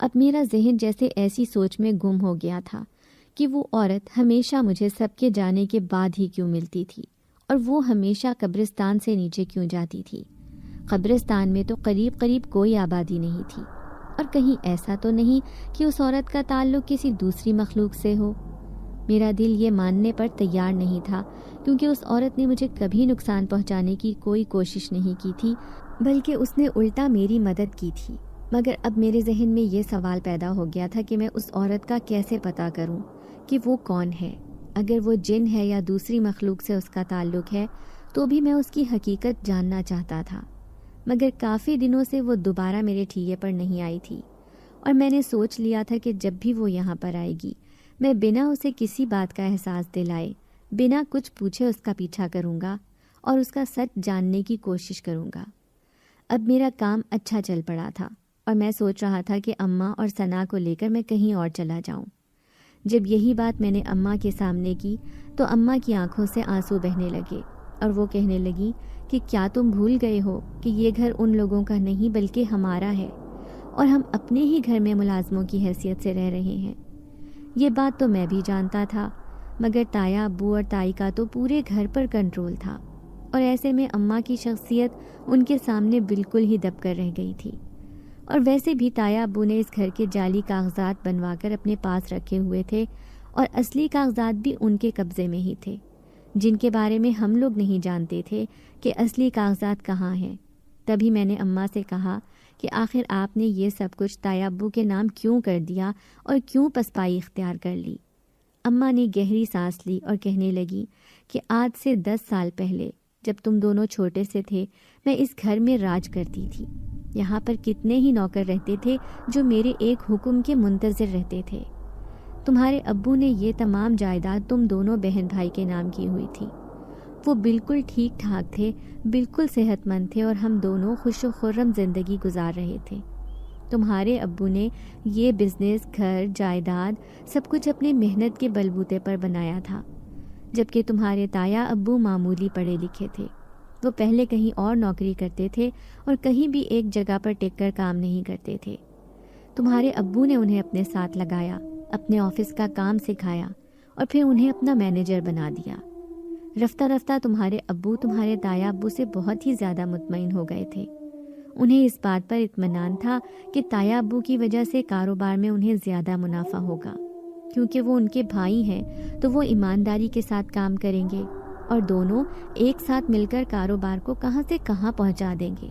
اب میرا ذہن جیسے ایسی سوچ میں گم ہو گیا تھا کہ وہ عورت ہمیشہ مجھے سب کے جانے کے بعد ہی کیوں ملتی تھی، اور وہ ہمیشہ قبرستان سے نیچے کیوں جاتی تھی۔ قبرستان میں تو قریب قریب کوئی آبادی نہیں تھی، اور کہیں ایسا تو نہیں کہ اس عورت کا تعلق کسی دوسری مخلوق سے ہو۔ میرا دل یہ ماننے پر تیار نہیں تھا، کیونکہ اس عورت نے مجھے کبھی نقصان پہنچانے کی کوئی کوشش نہیں کی تھی، بلکہ اس نے الٹا میری مدد کی تھی۔ مگر اب میرے ذہن میں یہ سوال پیدا ہو گیا تھا کہ میں اس عورت کا کیسے پتہ کروں کہ وہ کون ہے۔ اگر وہ جن ہے یا دوسری مخلوق سے اس کا تعلق ہے تو بھی میں اس کی حقیقت جاننا چاہتا تھا۔ مگر کافی دنوں سے وہ دوبارہ میرے ٹھیے پر نہیں آئی تھی، اور میں نے سوچ لیا تھا کہ جب بھی وہ یہاں پر آئے گی میں بنا اسے کسی بات کا احساس دلائے، بنا کچھ پوچھے اس کا پیچھا کروں گا اور اس کا سچ جاننے کی کوشش کروں گا۔ اب میرا کام اچھا چل پڑا تھا، اور میں سوچ رہا تھا کہ اماں اور ثنا کو لے کر میں کہیں اور چلا جاؤں۔ جب یہی بات میں نے اماں کے سامنے کی تو اماں کی آنکھوں سے آنسو بہنے لگے، اور وہ کہنے لگی کہ کیا تم بھول گئے ہو کہ یہ گھر ان لوگوں کا نہیں بلکہ ہمارا ہے، اور ہم اپنے ہی گھر میں ملازموں کی حیثیت سے رہ رہے ہیں۔ یہ بات تو میں بھی جانتا تھا، مگر تایا ابو اور تائی کا تو پورے گھر پر کنٹرول تھا، اور ایسے میں اماں کی شخصیت ان کے سامنے بالکل ہی دب کر رہ گئی تھی۔ اور ویسے بھی تایا ابو نے اس گھر کے جعلی کاغذات بنوا کر اپنے پاس رکھے ہوئے تھے، اور اصلی کاغذات بھی ان کے قبضے میں ہی تھے، جن کے بارے میں ہم لوگ نہیں جانتے تھے کہ اصلی کاغذات کہاں ہیں۔ تبھی میں نے اماں سے کہا کہ آخر آپ نے یہ سب کچھ تایا ابو کے نام کیوں کر دیا اور کیوں پسپائی اختیار کر لی؟ اماں نے گہری سانس لی اور کہنے لگی کہ آج سے 10 سال پہلے جب تم دونوں چھوٹے سے تھے میں اس گھر میں راج کرتی تھی۔ یہاں پر کتنے ہی نوکر رہتے تھے جو میرے ایک حکم کے منتظر رہتے تھے۔ تمہارے ابو نے یہ تمام جائیداد تم دونوں بہن بھائی کے نام کی ہوئی تھی۔ وہ بالکل ٹھیک ٹھاک تھے، بالکل صحت مند تھے اور ہم دونوں خوش و خرم زندگی گزار رہے تھے۔ تمہارے ابو نے یہ بزنس، گھر، جائیداد سب کچھ اپنے محنت کے بلبوتے پر بنایا تھا، جبکہ تمہارے تایا ابو معمولی پڑھے لکھے تھے۔ وہ پہلے کہیں اور نوکری کرتے تھے اور کہیں بھی ایک جگہ پر ٹک کر کام نہیں کرتے تھے۔ تمہارے ابو نے انہیں اپنے ساتھ لگایا، اپنے آفس کا کام سکھایا اور پھر انہیں اپنا مینیجر بنا دیا۔ رفتہ رفتہ تمہارے ابو تمہارے تایا ابو سے بہت ہی زیادہ مطمئن ہو گئے تھے۔ انہیں اس بات پر اطمینان تھا کہ تایا ابو کی وجہ سے کاروبار میں انہیں زیادہ منافع ہوگا، کیونکہ وہ ان کے بھائی ہیں تو وہ ایمانداری کے ساتھ کام کریں گے اور دونوں ایک ساتھ مل کر کاروبار کو کہاں سے کہاں پہنچا دیں گے۔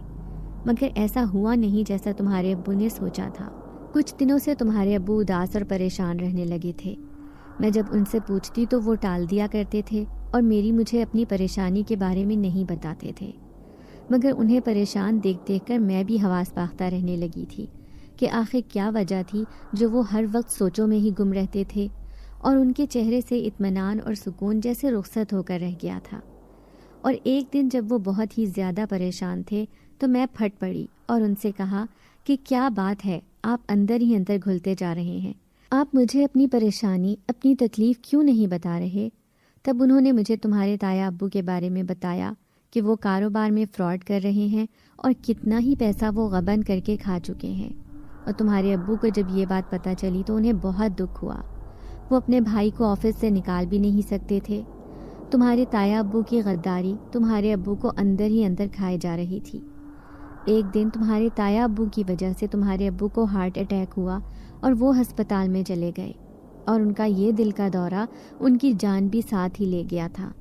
مگر ایسا ہوا نہیں جیسا تمہارے ابو نے سوچا تھا۔ کچھ دنوں سے تمہارے ابو اداس اور پریشان رہنے لگے تھے۔ میں جب ان سے پوچھتی تو وہ ٹال دیا کرتے تھے اور مجھے اپنی پریشانی کے بارے میں نہیں بتاتے تھے، مگر انہیں پریشان دیکھ کر میں بھی حواس باختہ رہنے لگی تھی کہ آخر کیا وجہ تھی جو وہ ہر وقت سوچوں میں ہی گم رہتے تھے اور ان کے چہرے سے اطمینان اور سکون جیسے رخصت ہو کر رہ گیا تھا۔ اور ایک دن جب وہ بہت ہی زیادہ پریشان تھے تو میں پھٹ پڑی اور ان سے کہا کہ کیا بات ہے، آپ اندر ہی اندر گھلتے جا رہے ہیں، آپ مجھے اپنی پریشانی، اپنی تکلیف کیوں نہیں بتا رہے؟ تب انہوں نے مجھے تمہارے تایا ابو کے بارے میں بتایا کہ وہ کاروبار میں فراڈ کر رہے ہیں اور کتنا ہی پیسہ وہ غبن کر کے کھا چکے ہیں۔ اور تمہارے ابو کو جب یہ بات پتہ چلی تو انہیں بہت دکھ ہوا۔ وہ اپنے بھائی کو آفس سے نکال بھی نہیں سکتے تھے۔ تمہارے تایا ابو کی غداری تمہارے ابو کو اندر ہی اندر کھائے جا رہی تھی۔ ایک دن تمہارے تایا ابو کی وجہ سے تمہارے ابو کو ہارٹ اٹیک ہوا اور وہ ہسپتال میں چلے گئے اور ان کا یہ دل کا دورہ ان کی جان بھی ساتھ ہی لے گیا تھا۔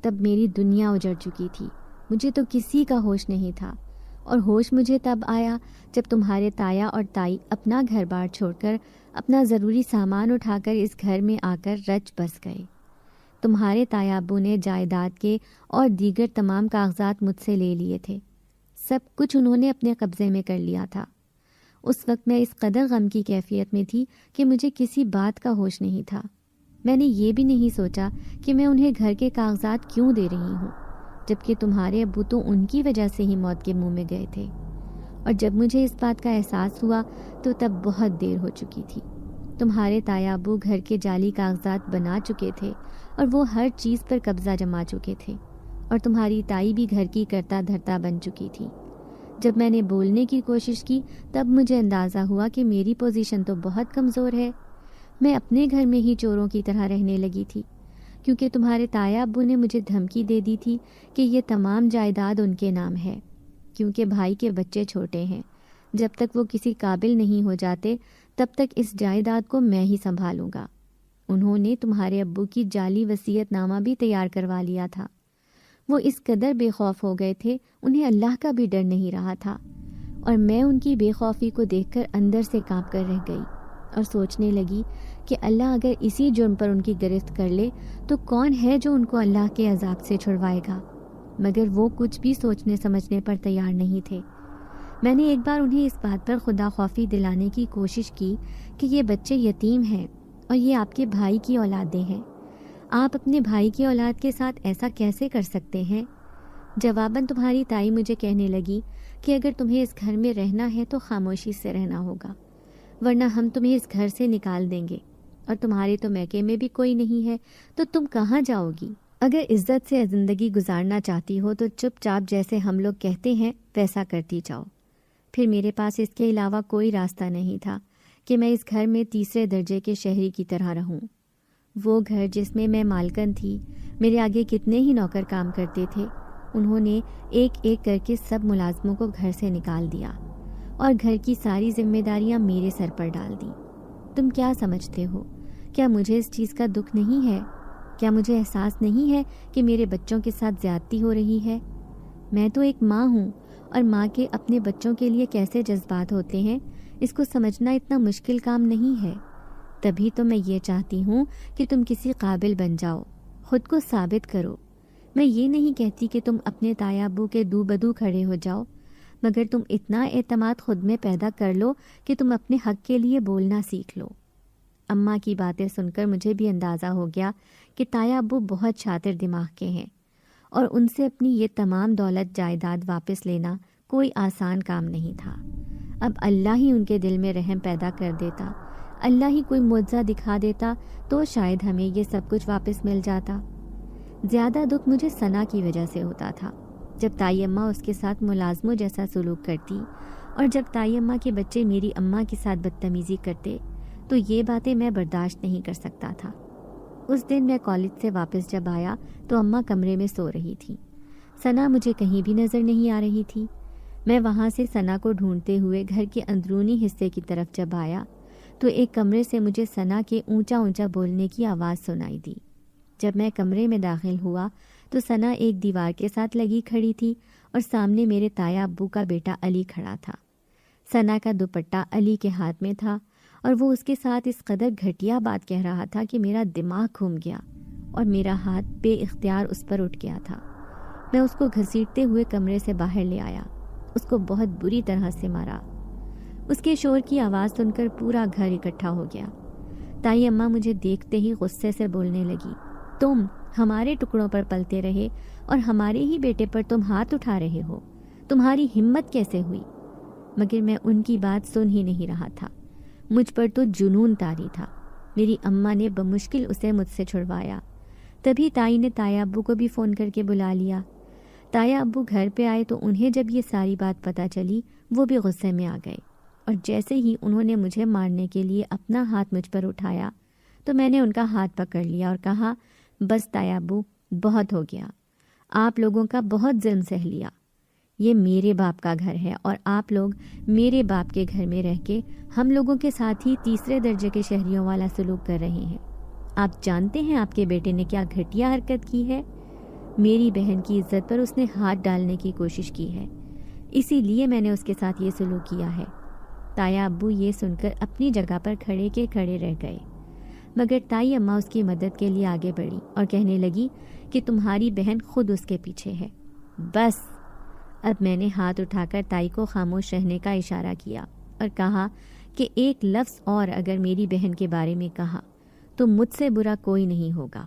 تب میری دنیا اجڑ چکی تھی، مجھے تو کسی کا ہوش نہیں تھا، اور ہوش مجھے تب آیا جب تمہارے تایا اور تائی اپنا گھر بار چھوڑ کر، اپنا ضروری سامان اٹھا کر اس گھر میں آ کر رچ بس گئے۔ تمہارے تایا ابو نے جائیداد کے اور دیگر تمام کاغذات مجھ سے لے لیے تھے، سب کچھ انہوں نے اپنے قبضے میں کر لیا تھا۔ اس وقت میں اس قدر غم کی کیفیت میں تھی کہ مجھے کسی بات کا ہوش نہیں تھا۔ میں نے یہ بھی نہیں سوچا کہ میں انہیں گھر کے کاغذات کیوں دے رہی ہوں، جبکہ تمہارے ابو تو ان کی وجہ سے ہی موت کے منہ میں گئے تھے۔ اور جب مجھے اس بات کا احساس ہوا تو تب بہت دیر ہو چکی تھی۔ تمہارے تایا ابو گھر کے جعلی کاغذات بنا چکے تھے اور وہ ہر چیز پر قبضہ جما چکے تھے، اور تمہاری تائی بھی گھر کی کرتا دھرتا بن چکی تھی۔ جب میں نے بولنے کی کوشش کی تب مجھے اندازہ ہوا کہ میری پوزیشن تو بہت کمزور ہے۔ میں اپنے گھر میں ہی چوروں کی طرح رہنے لگی تھی، کیونکہ تمہارے تایا ابو نے مجھے دھمکی دے دی تھی کہ یہ تمام جائیداد ان کے نام ہے، کیونکہ بھائی کے بچے چھوٹے ہیں، جب تک وہ کسی قابل نہیں ہو جاتے تب تک اس جائیداد کو میں ہی سنبھالوں گا۔ انہوں نے تمہارے ابو کی جعلی وصیت نامہ بھی تیار کروا لیا تھا۔ وہ اس قدر بے خوف ہو گئے تھے، انہیں اللہ کا بھی ڈر نہیں رہا تھا، اور میں ان کی بے خوفی کو دیکھ کر اندر سے کانپ کر رہ گئی اور سوچنے لگی کہ اللہ اگر اسی جرم پر ان کی گرفت کر لے تو کون ہے جو ان کو اللہ کے عذاب سے چھڑوائے گا؟ مگر وہ کچھ بھی سوچنے سمجھنے پر تیار نہیں تھے۔ میں نے ایک بار انہیں اس بات پر خدا خوفی دلانے کی کوشش کی کہ یہ بچے یتیم ہیں اور یہ آپ کے بھائی کی اولادیں ہیں، آپ اپنے بھائی کی اولاد کے ساتھ ایسا کیسے کر سکتے ہیں؟ جواباً تمہاری تائی مجھے کہنے لگی کہ اگر تمہیں اس گھر میں رہنا ہے تو خاموشی سے رہنا ہوگا، ورنہ ہم تمہیں اس گھر سے نکال دیں گے، اور تمہارے تو میکے میں بھی کوئی نہیں ہے تو تم کہاں جاؤ گی؟ اگر عزت سے زندگی گزارنا چاہتی ہو تو چپ چاپ جیسے ہم لوگ کہتے ہیں ویسا کرتی جاؤ۔ پھر میرے پاس اس کے علاوہ کوئی راستہ نہیں تھا کہ میں اس گھر میں تیسرے درجے کے شہری کی طرح رہوں۔ وہ گھر جس میں میں مالکن تھی، میرے آگے کتنے ہی نوکر کام کرتے تھے، انہوں نے ایک ایک کر کے سب ملازموں کو گھر سے نکال دیا اور گھر کی ساری ذمہ داریاں میرے سر پر ڈال دیں۔ تم کیا سمجھتے ہو؟ کیا مجھے اس چیز کا دکھ نہیں ہے؟ کیا مجھے احساس نہیں ہے کہ میرے بچوں کے ساتھ زیادتی ہو رہی ہے؟ میں تو ایک ماں ہوں، اور ماں کے اپنے بچوں کے لیے کیسے جذبات ہوتے ہیں اس کو سمجھنا اتنا مشکل کام نہیں ہے۔ تبھی تو میں یہ چاہتی ہوں کہ تم کسی قابل بن جاؤ، خود کو ثابت کرو۔ میں یہ نہیں کہتی کہ تم اپنے تایا ابو کے دو بدو کھڑے ہو جاؤ، مگر تم اتنا اعتماد خود میں پیدا کر لو کہ تم اپنے حق کے لیے بولنا سیکھ لو۔ اماں کی باتیں سن کر مجھے بھی اندازہ ہو گیا کہ تایا ابو بہت شاطر دماغ کے ہیں اور ان سے اپنی یہ تمام دولت جائیداد واپس لینا کوئی آسان کام نہیں تھا۔ اب اللہ ہی ان کے دل میں رحم پیدا کر دیتا، اللہ ہی کوئی معجزہ دکھا دیتا تو شاید ہمیں یہ سب کچھ واپس مل جاتا۔ زیادہ دکھ مجھے ثنا کی وجہ سے ہوتا تھا۔ جب تائی اماں اس کے ساتھ ملازموں جیسا سلوک کرتی اور جب تائی اماں کے بچے میری اماں کے ساتھ بدتمیزی کرتے تو یہ باتیں میں برداشت نہیں کر سکتا تھا۔ اس دن میں کالج سے واپس جب آیا تو اماں کمرے میں سو رہی تھی۔ ثنا مجھے کہیں بھی نظر نہیں آ رہی تھی۔ میں وہاں سے ثنا کو ڈھونڈتے ہوئے گھر کے اندرونی حصے کی طرف جب آیا تو ایک کمرے سے مجھے ثنا کے اونچا اونچا بولنے کی آواز سنائی دی۔ جب میں کمرے میں داخل ہوا تو ثنا ایک دیوار کے ساتھ لگی کھڑی تھی اور سامنے میرے تایا ابو کا بیٹا علی کھڑا تھا۔ ثنا کا دوپٹہ علی کے ہاتھ میں تھا اور وہ اس کے ساتھ اس قدر گھٹیا بات کہہ رہا تھا کہ میرا دماغ گھوم گیا اور میرا ہاتھ بے اختیار اس پر اٹھ گیا تھا۔ میں اس کو گھسیٹتے ہوئے کمرے سے باہر لے آیا، اس کو بہت بری طرح سے مارا۔ اس کے شور کی آواز سن کر پورا گھر اکٹھا ہو گیا۔ تائی اماں مجھے دیکھتے ہی غصے سے بولنے لگی، تم ہمارے ٹکڑوں پر پلتے رہے اور ہمارے ہی بیٹے پر تم ہاتھ اٹھا رہے ہو، تمہاری ہمت کیسے ہوئی؟ مگر میں ان کی بات سن ہی نہیں رہا تھا، مجھ پر تو جنون طاری تھا۔ میری اماں نے بمشکل اسے مجھ سے چھڑوایا۔ تبھی تائی نے تایا ابو کو بھی فون کر کے بلا لیا۔ تایا ابو گھر پہ آئے تو انہیں جب یہ ساری بات پتہ چلی وہ بھی غصے میں آ گئے، اور جیسے ہی انہوں نے مجھے مارنے کے لیے اپنا ہاتھ مجھ پر اٹھایا تو میں نے ان کا ہاتھ پکڑ لیا اور کہا، بس تایا ابو، بہت ہو گیا، آپ لوگوں کا بہت ظلم سہ لیا۔ یہ میرے باپ کا گھر ہے اور آپ لوگ میرے باپ کے گھر میں رہ کے ہم لوگوں کے ساتھ ہی تیسرے درجے کے شہریوں والا سلوک کر رہے ہیں۔ آپ جانتے ہیں آپ کے بیٹے نے کیا گھٹیا حرکت کی ہے؟ میری بہن کی عزت پر اس نے ہاتھ ڈالنے کی کوشش کی ہے، اسی لیے میں نے اس کے ساتھ یہ سلوک کیا ہے۔ تایا ابو یہ سن کر اپنی جگہ پر کھڑے کے کھڑے رہ گئے، مگر تائی اماں اس کی مدد کے لیے آگے بڑھی اور کہنے لگی کہ تمہاری بہن خود اس کے پیچھے ہے۔ بس، اب میں نے ہاتھ اٹھا کر تائی کو خاموش رہنے کا اشارہ کیا اور کہا کہ ایک لفظ اور اگر میری بہن کے بارے میں کہا تو مجھ سے برا کوئی نہیں ہوگا۔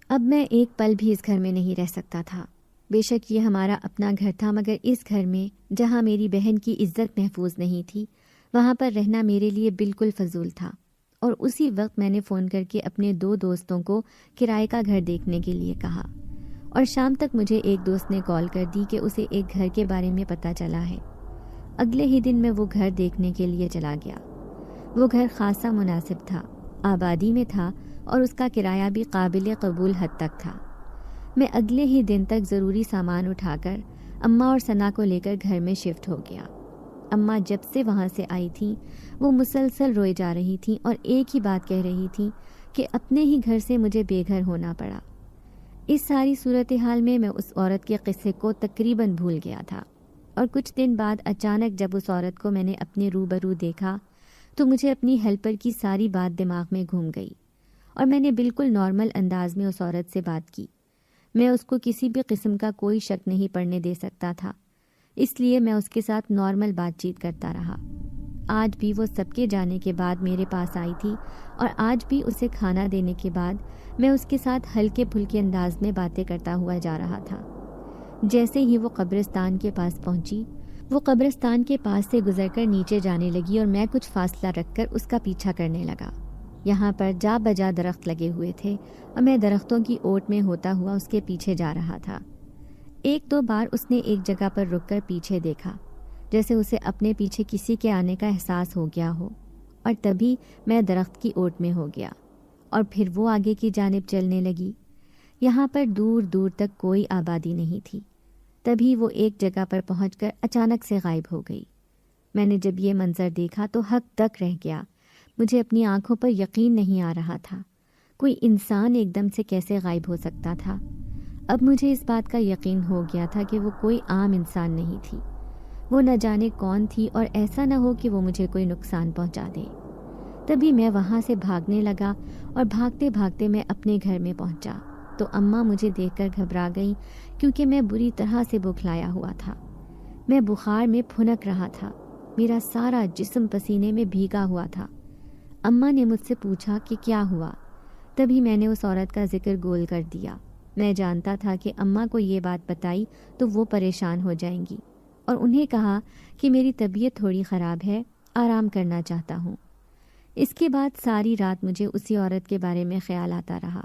اب میں ایک پل بھی اس گھر میں نہیں رہ سکتا تھا۔ بے شک یہ ہمارا اپنا گھر تھا، مگر اس گھر میں جہاں میری بہن کی عزت محفوظ نہیں تھی وہاں پر رہنا میرے لیے بالکل فضول تھا۔ اور اسی وقت میں نے فون کر کے اپنے 2 دوستوں کو کرائے کا گھر دیکھنے کے لیے کہا، اور شام تک مجھے ایک دوست نے کال کر دی کہ اسے ایک گھر کے بارے میں پتہ چلا ہے۔ اگلے ہی دن میں وہ گھر دیکھنے کے لیے چلا گیا۔ وہ گھر خاصا مناسب تھا، آبادی میں تھا اور اس کا کرایہ بھی قابل قبول حد تک تھا۔ میں اگلے ہی دن تک ضروری سامان اٹھا کر اماں اور ثنا کو لے کر گھر میں شفٹ ہو گیا۔ اماں جب سے وہاں سے آئی تھیں وہ مسلسل روئے جا رہی تھیں اور ایک ہی بات کہہ رہی تھیں کہ اپنے ہی گھر سے مجھے بے گھر ہونا پڑا۔ اس ساری صورتحال میں اس عورت کے قصے کو تقریباً بھول گیا تھا، اور کچھ دن بعد اچانک جب اس عورت کو میں نے اپنے روبرو دیکھا تو مجھے اپنی ہیلپر کی ساری بات دماغ میں گھوم گئی اور میں نے بالکل نارمل انداز میں اس عورت سے بات کی۔ میں اس کو کسی بھی قسم کا کوئی شک نہیں پڑنے دے سکتا تھا، اس لیے میں اس کے ساتھ نارمل بات چیت کرتا رہا۔ آج بھی وہ سب کے جانے کے بعد میرے پاس آئی تھی اور آج بھی اسے کھانا دینے کے بعد میں اس کے ساتھ ہلکے پھلکے انداز میں باتیں کرتا ہوا جا رہا تھا۔ جیسے ہی وہ قبرستان کے پاس پہنچی، وہ قبرستان کے پاس سے گزر کر نیچے جانے لگی اور میں کچھ فاصلہ رکھ کر اس کا پیچھا کرنے لگا۔ یہاں پر جا بجا درخت لگے ہوئے تھے اور میں درختوں کی اوٹ میں ہوتا ہوا اس کے پیچھے جا رہا تھا۔ 1-2 بار اس نے ایک جگہ پر رک کر پیچھے دیکھا، جیسے اسے اپنے پیچھے کسی کے آنے کا احساس ہو گیا ہو، اور تبھی میں درخت کی اوٹ میں ہو گیا اور پھر وہ آگے کی جانب چلنے لگی۔ یہاں پر دور دور تک کوئی آبادی نہیں تھی۔ تبھی وہ ایک جگہ پر پہنچ کر اچانک سے غائب ہو گئی۔ میں نے جب یہ منظر دیکھا تو حق تک رہ گیا، مجھے اپنی آنکھوں پر یقین نہیں آ رہا تھا۔ کوئی انسان ایک دم سے کیسے غائب ہو سکتا تھا؟ اب مجھے اس بات کا یقین ہو گیا تھا کہ وہ کوئی عام انسان نہیں تھی، وہ نہ جانے کون تھی، اور ایسا نہ ہو کہ وہ مجھے کوئی نقصان پہنچا دے۔ تبھی میں وہاں سے بھاگنے لگا اور بھاگتے بھاگتے میں اپنے گھر میں پہنچا تو اماں مجھے دیکھ کر گھبرا گئیں، کیونکہ میں بری طرح سے بکھلایا ہوا تھا۔ میں بخار میں پھنک رہا تھا، میرا سارا جسم پسینے میں بھیگا ہوا تھا۔ اماں نے مجھ سے پوچھا کہ کیا ہوا۔ تبھی میں نے اس عورت کا ذکر گول کر دیا۔ میں جانتا تھا کہ اماں کو یہ بات بتائی تو وہ پریشان ہو جائیں گی، اور انہیں کہا کہ میری طبیعت تھوڑی خراب ہے، آرام کرنا چاہتا ہوں۔ اس کے بعد ساری رات مجھے اسی عورت کے بارے میں خیال آتا رہا۔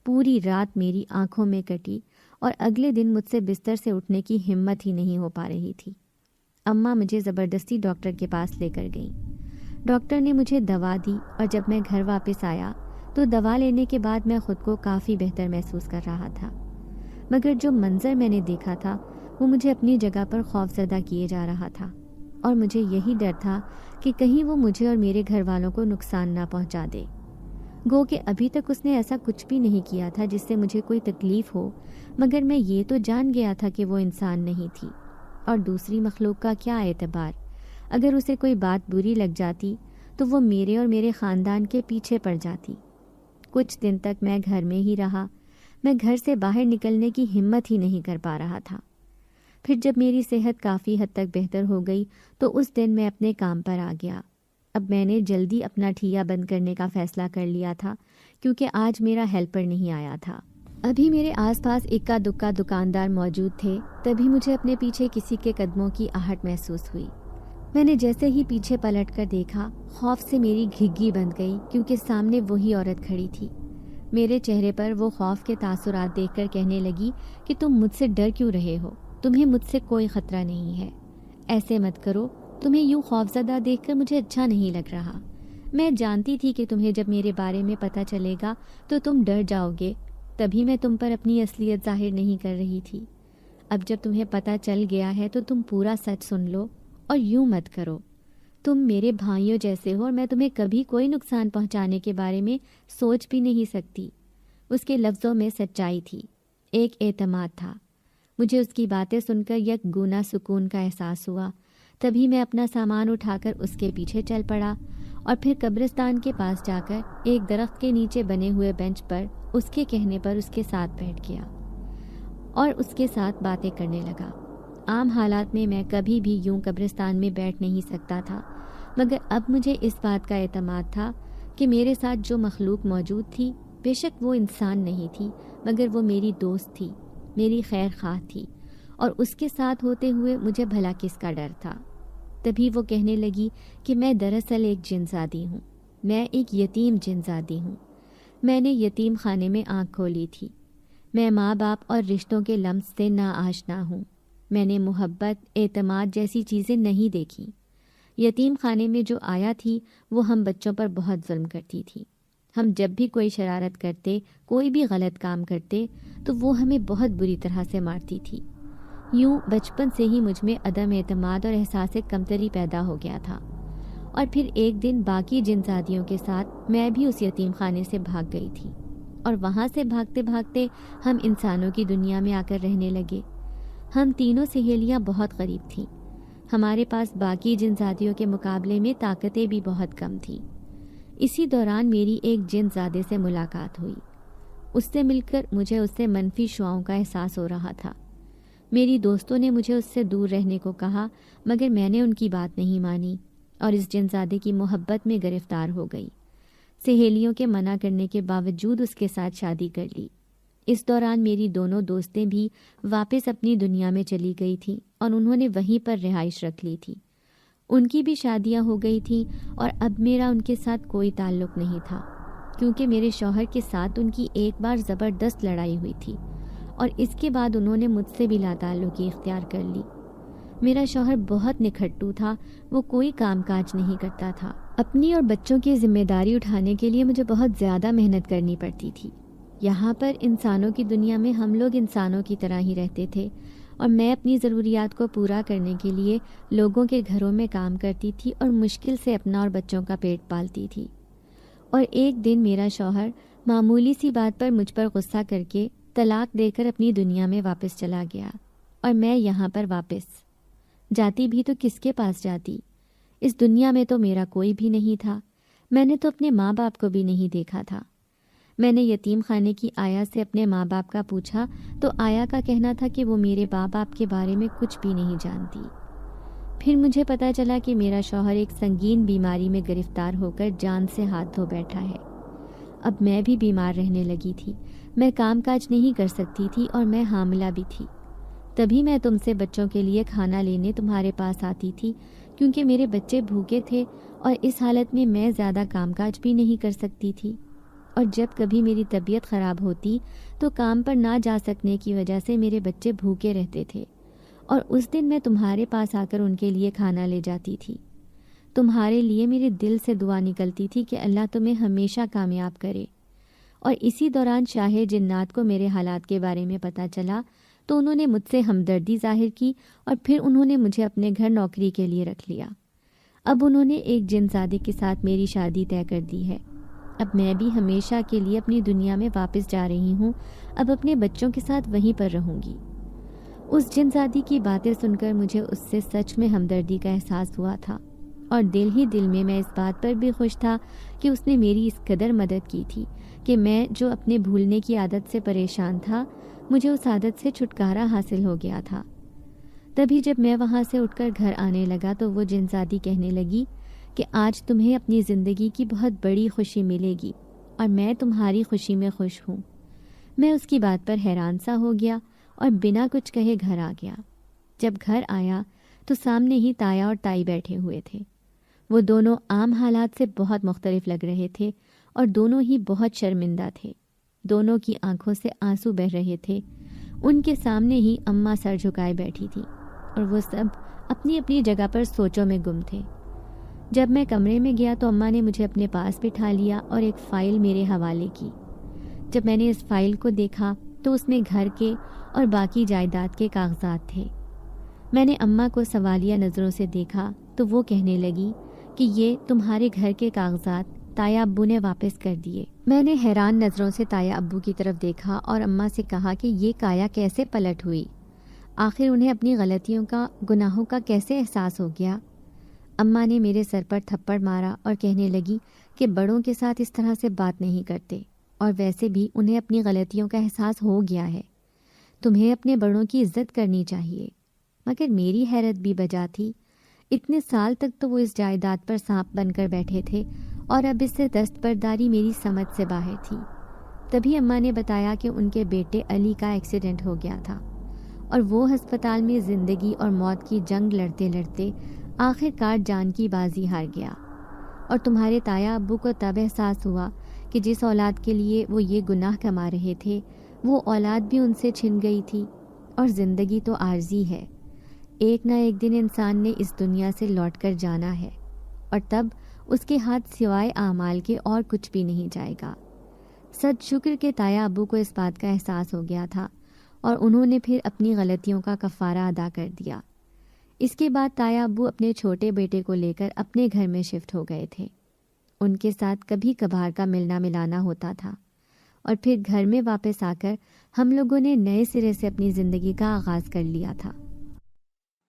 پوری رات میری آنکھوں میں کٹی اور اگلے دن مجھ سے بستر سے اٹھنے کی ہمت ہی نہیں ہو پا رہی تھی۔ اماں مجھے زبردستی ڈاکٹر کے پاس لے کر گئیں۔ ڈاکٹر نے مجھے دوا دی، اور جب میں گھر واپس آیا تو دوا لینے کے بعد میں خود کو کافی بہتر محسوس کر رہا تھا، مگر جو منظر میں نے دیکھا تھا وہ مجھے اپنی جگہ پر خوفزدہ کیے جا رہا تھا، اور مجھے یہی ڈر تھا کہ کہیں وہ مجھے اور میرے گھر والوں کو نقصان نہ پہنچا دے۔ گو کہ ابھی تک اس نے ایسا کچھ بھی نہیں کیا تھا جس سے مجھے کوئی تکلیف ہو، مگر میں یہ تو جان گیا تھا کہ وہ انسان نہیں تھی، اور دوسری مخلوق کا کیا اعتبار؟ اگر اسے کوئی بات بری لگ جاتی تو وہ میرے اور میرے خاندان کے پیچھے پڑ جاتی۔ کچھ دن تک میں گھر میں ہی رہا۔ میں گھر سے باہر نکلنے کی ہمت ہی نہیں کر پا رہا تھا۔ پھر جب میری صحت کافی حد تک بہتر ہو گئی تو اس دن میں اپنے کام پر آ گیا۔ اب میں نے جلدی اپنا ٹھیا بند کرنے کا فیصلہ کر لیا تھا، کیونکہ آج میرا ہیلپر نہیں آیا تھا۔ ابھی میرے آس پاس اکا دکا دکاندار موجود تھے، تبھی مجھے اپنے پیچھے کسی کے قدموں کی آہٹ محسوس ہوئی۔ میں نے جیسے ہی پیچھے پلٹ کر دیکھا، خوف سے میری گھگی بند گئی، کیونکہ سامنے وہی عورت کھڑی تھی۔ میرے چہرے پر وہ خوف کے تاثرات دیکھ کر کہنے لگی کہ تم مجھ سے ڈر کیوں رہے ہو؟ تمہیں مجھ سے کوئی خطرہ نہیں ہے، ایسے مت کرو، تمہیں یوں خوفزدہ دیکھ کر مجھے اچھا نہیں لگ رہا۔ میں جانتی تھی کہ تمہیں جب میرے بارے میں پتہ چلے گا تو تم ڈر جاؤ گے، تبھی میں تم پر اپنی اصلیت ظاہر نہیں کر رہی تھی۔ اب جب تمہیں پتہ چل گیا ہے تو تم پورا سچ سن لو، اور یوں مت کرو، تم میرے بھائیوں جیسے ہو اور میں تمہیں کبھی کوئی نقصان پہنچانے کے بارے میں سوچ بھی نہیں سکتی۔ اس کے لفظوں میں سچائی تھی، ایک اعتماد تھا۔ مجھے اس کی باتیں سن کر یک گونا سکون کا احساس ہوا۔ تبھی میں اپنا سامان اٹھا کر اس کے پیچھے چل پڑا، اور پھر قبرستان کے پاس جا کر ایک درخت کے نیچے بنے ہوئے بینچ پر اس کے کہنے پر اس کے ساتھ بیٹھ گیا اور اس کے ساتھ باتیں کرنے لگا۔ عام حالات میں میں کبھی بھی یوں قبرستان میں بیٹھ نہیں سکتا تھا، مگر اب مجھے اس بات کا اعتماد تھا کہ میرے ساتھ جو مخلوق موجود تھی، بے شک وہ انسان نہیں تھی، مگر وہ میری دوست تھی، میری خیر خواہ تھی، اور اس کے ساتھ ہوتے ہوئے مجھے بھلا کس کا ڈر تھا۔ تبھی وہ کہنے لگی کہ میں دراصل ایک جن زادی ہوں، میں ایک یتیم جن زادی ہوں۔ میں نے یتیم خانے میں آنکھ کھولی تھی۔ میں ماں باپ اور رشتوں کے لمس سے نا آشنا ہوں۔ میں نے محبت، اعتماد جیسی چیزیں نہیں دیکھی۔ یتیم خانے میں جو آیا تھی وہ ہم بچوں پر بہت ظلم کرتی تھی۔ ہم جب بھی کوئی شرارت کرتے، کوئی بھی غلط کام کرتے تو وہ ہمیں بہت بری طرح سے مارتی تھی۔ یوں بچپن سے ہی مجھ میں عدم اعتماد اور احساس کمتری پیدا ہو گیا تھا، اور پھر ایک دن باقی جن زادیوں کے ساتھ میں بھی اس یتیم خانے سے بھاگ گئی تھی، اور وہاں سے بھاگتے بھاگتے ہم انسانوں کی دنیا میں آ کر رہنے لگے۔ ہم تینوں سہیلیاں بہت قریب تھیں۔ ہمارے پاس باقی جن زادیوں کے مقابلے میں طاقتیں بھی بہت کم تھیں۔ اسی دوران میری ایک جن زادے سے ملاقات ہوئی۔ اس سے مل کر مجھے اس سے منفی شعاؤں کا احساس ہو رہا تھا۔ میری دوستوں نے مجھے اس سے دور رہنے کو کہا، مگر میں نے ان کی بات نہیں مانی اور اس جن زادے کی محبت میں گرفتار ہو گئی۔ سہیلیوں کے منع کرنے کے باوجود اس کے ساتھ شادی کر لی۔ اس دوران میری دونوں دوستیں بھی واپس اپنی دنیا میں چلی گئی تھیں، اور انہوں نے وہیں پر رہائش رکھ لی تھی۔ ان کی بھی شادیاں ہو گئی تھیں، اور اب میرا ان کے ساتھ کوئی تعلق نہیں تھا، کیونکہ میرے شوہر کے ساتھ ان کی ایک بار زبردست لڑائی ہوئی تھی، اور اس کے بعد انہوں نے مجھ سے بھی لا تعلقی اختیار کر لی۔ میرا شوہر بہت نکھٹو تھا، وہ کوئی کام کاج نہیں کرتا تھا۔ اپنی اور بچوں کی ذمہ داری اٹھانے کے لیے مجھے بہت زیادہ محنت کرنی پڑتی تھی۔ یہاں پر انسانوں کی دنیا میں ہم لوگ انسانوں کی طرح ہی رہتے تھے، اور میں اپنی ضروریات کو پورا کرنے کے لیے لوگوں کے گھروں میں کام کرتی تھی اور مشکل سے اپنا اور بچوں کا پیٹ پالتی تھی۔ اور ایک دن میرا شوہر معمولی سی بات پر مجھ پر غصہ کر کے طلاق دے کر اپنی دنیا میں واپس چلا گیا، اور میں یہاں پر واپس جاتی بھی تو کس کے پاس جاتی؟ اس دنیا میں تو میرا کوئی بھی نہیں تھا، میں نے تو اپنے ماں باپ کو بھی نہیں دیکھا تھا۔ میں نے یتیم خانے کی آیا سے اپنے ماں باپ کا پوچھا تو آیا کا کہنا تھا کہ وہ میرے ماں باپ کے بارے میں کچھ بھی نہیں جانتی۔ پھر مجھے پتہ چلا کہ میرا شوہر ایک سنگین بیماری میں گرفتار ہو کر جان سے ہاتھ دھو بیٹھا ہے۔ اب میں بھی بیمار رہنے لگی تھی، میں کام کاج نہیں کر سکتی تھی اور میں حاملہ بھی تھی۔ تبھی میں تم سے بچوں کے لیے کھانا لینے تمہارے پاس آتی تھی، کیونکہ میرے بچے بھوکے تھے اور اس حالت میں میں زیادہ کام کاج بھی نہیں کر سکتی تھی۔ اور جب کبھی میری طبیعت خراب ہوتی تو کام پر نہ جا سکنے کی وجہ سے میرے بچے بھوکے رہتے تھے، اور اس دن میں تمہارے پاس آ کر ان کے لیے کھانا لے جاتی تھی۔ تمہارے لیے میرے دل سے دعا نکلتی تھی کہ اللہ تمہیں ہمیشہ کامیاب کرے۔ اور اسی دوران شاہ جنات کو میرے حالات کے بارے میں پتہ چلا تو انہوں نے مجھ سے ہمدردی ظاہر کی، اور پھر انہوں نے مجھے اپنے گھر نوکری کے لیے رکھ لیا۔ اب انہوں نے ایک جن زادے کے ساتھ میری شادی طے کر دی ہے۔ اب میں بھی ہمیشہ کے لیے اپنی دنیا میں واپس جا رہی ہوں، اب اپنے بچوں کے ساتھ وہیں پر رہوں گی۔ اس جن زادی کی باتیں سن کر مجھے اس سے سچ میں ہمدردی کا احساس ہوا تھا، اور دل ہی دل میں اس بات پر بھی خوش تھا کہ اس نے میری اس قدر مدد کی تھی کہ میں جو اپنے بھولنے کی عادت سے پریشان تھا، مجھے اس عادت سے چھٹکارا حاصل ہو گیا تھا۔ تبھی جب میں وہاں سے اٹھ کر گھر آنے لگا تو وہ جن زادی کہنے لگی کہ آج تمہیں اپنی زندگی کی بہت بڑی خوشی ملے گی، اور میں تمہاری خوشی میں خوش ہوں۔ میں اس کی بات پر حیران سا ہو گیا اور بنا کچھ کہے گھر آ گیا۔ جب گھر آیا تو سامنے ہی تایا اور تائی بیٹھے ہوئے تھے۔ وہ دونوں عام حالات سے بہت مختلف لگ رہے تھے اور دونوں ہی بہت شرمندہ تھے۔ دونوں کی آنکھوں سے آنسو بہہ رہے تھے۔ ان کے سامنے ہی اماں سر جھکائے بیٹھی تھی، اور وہ سب اپنی اپنی جگہ پر سوچوں میں گم تھے۔ جب میں کمرے میں گیا تو اماں نے مجھے اپنے پاس بٹھا لیا اور ایک فائل میرے حوالے کی۔ جب میں نے اس فائل کو دیکھا تو اس میں گھر کے اور باقی جائیداد کے کاغذات تھے۔ میں نے اماں کو سوالیہ نظروں سے دیکھا تو وہ کہنے لگی کہ یہ تمہارے گھر کے کاغذات تایا ابو نے واپس کر دیے۔ میں نے حیران نظروں سے تایا ابو کی طرف دیکھا اور اماں سے کہا کہ یہ کایا کیسے پلٹ ہوئی؟ آخر انہیں اپنی غلطیوں کا، گناہوں کا کیسے احساس ہو گیا؟ اماں نے میرے سر پر تھپڑ مارا اور کہنے لگی کہ بڑوں کے ساتھ اس طرح سے بات نہیں کرتے، اور ویسے بھی انہیں اپنی غلطیوں کا احساس ہو گیا ہے۔ تمہیں اپنے بڑوں کی عزت کرنی چاہیے۔ مگر میری حیرت بھی بجا تھی۔ اتنے سال تک تو وہ اس جائیداد پر سانپ بن کر بیٹھے تھے، اور اب اس سے دستبرداری میری سمجھ سے باہر تھی۔ تبھی اماں نے بتایا کہ ان کے بیٹے علی کا ایکسیڈنٹ ہو گیا تھا، اور وہ ہسپتال میں زندگی اور موت کی جنگ لڑتے لڑتے آخر کار جان کی بازی ہار گیا۔ اور تمہارے تایا ابو کو تب احساس ہوا کہ جس اولاد کے لیے وہ یہ گناہ کما رہے تھے، وہ اولاد بھی ان سے چھن گئی تھی، اور زندگی تو عارضی ہے، ایک نہ ایک دن انسان نے اس دنیا سے لوٹ کر جانا ہے، اور تب اس کے ہاتھ سوائے اعمال کے اور کچھ بھی نہیں جائے گا۔ سچ شکر کہ تایا ابو کو اس بات کا احساس ہو گیا تھا، اور انہوں نے پھر اپنی غلطیوں کا کفارہ ادا کر دیا۔ اس کے بعد تایا ابو اپنے چھوٹے بیٹے کو لے کر اپنے گھر میں شفٹ ہو گئے تھے۔ ان کے ساتھ کبھی کبھار کا ملنا ملانا ہوتا تھا، اور پھر گھر میں واپس آ کر ہم لوگوں نے نئے سرے سے اپنی زندگی کا آغاز کر لیا تھا۔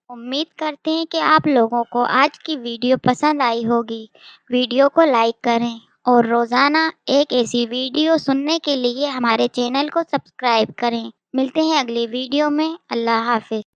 امید کرتے ہیں کہ آپ لوگوں کو آج کی ویڈیو پسند آئی ہوگی۔ ویڈیو کو لائک کریں اور روزانہ ایک ایسی ویڈیو سننے کے لیے ہمارے چینل کو سبسکرائب کریں۔ ملتے ہیں اگلی ویڈیو میں۔ اللہ حافظ۔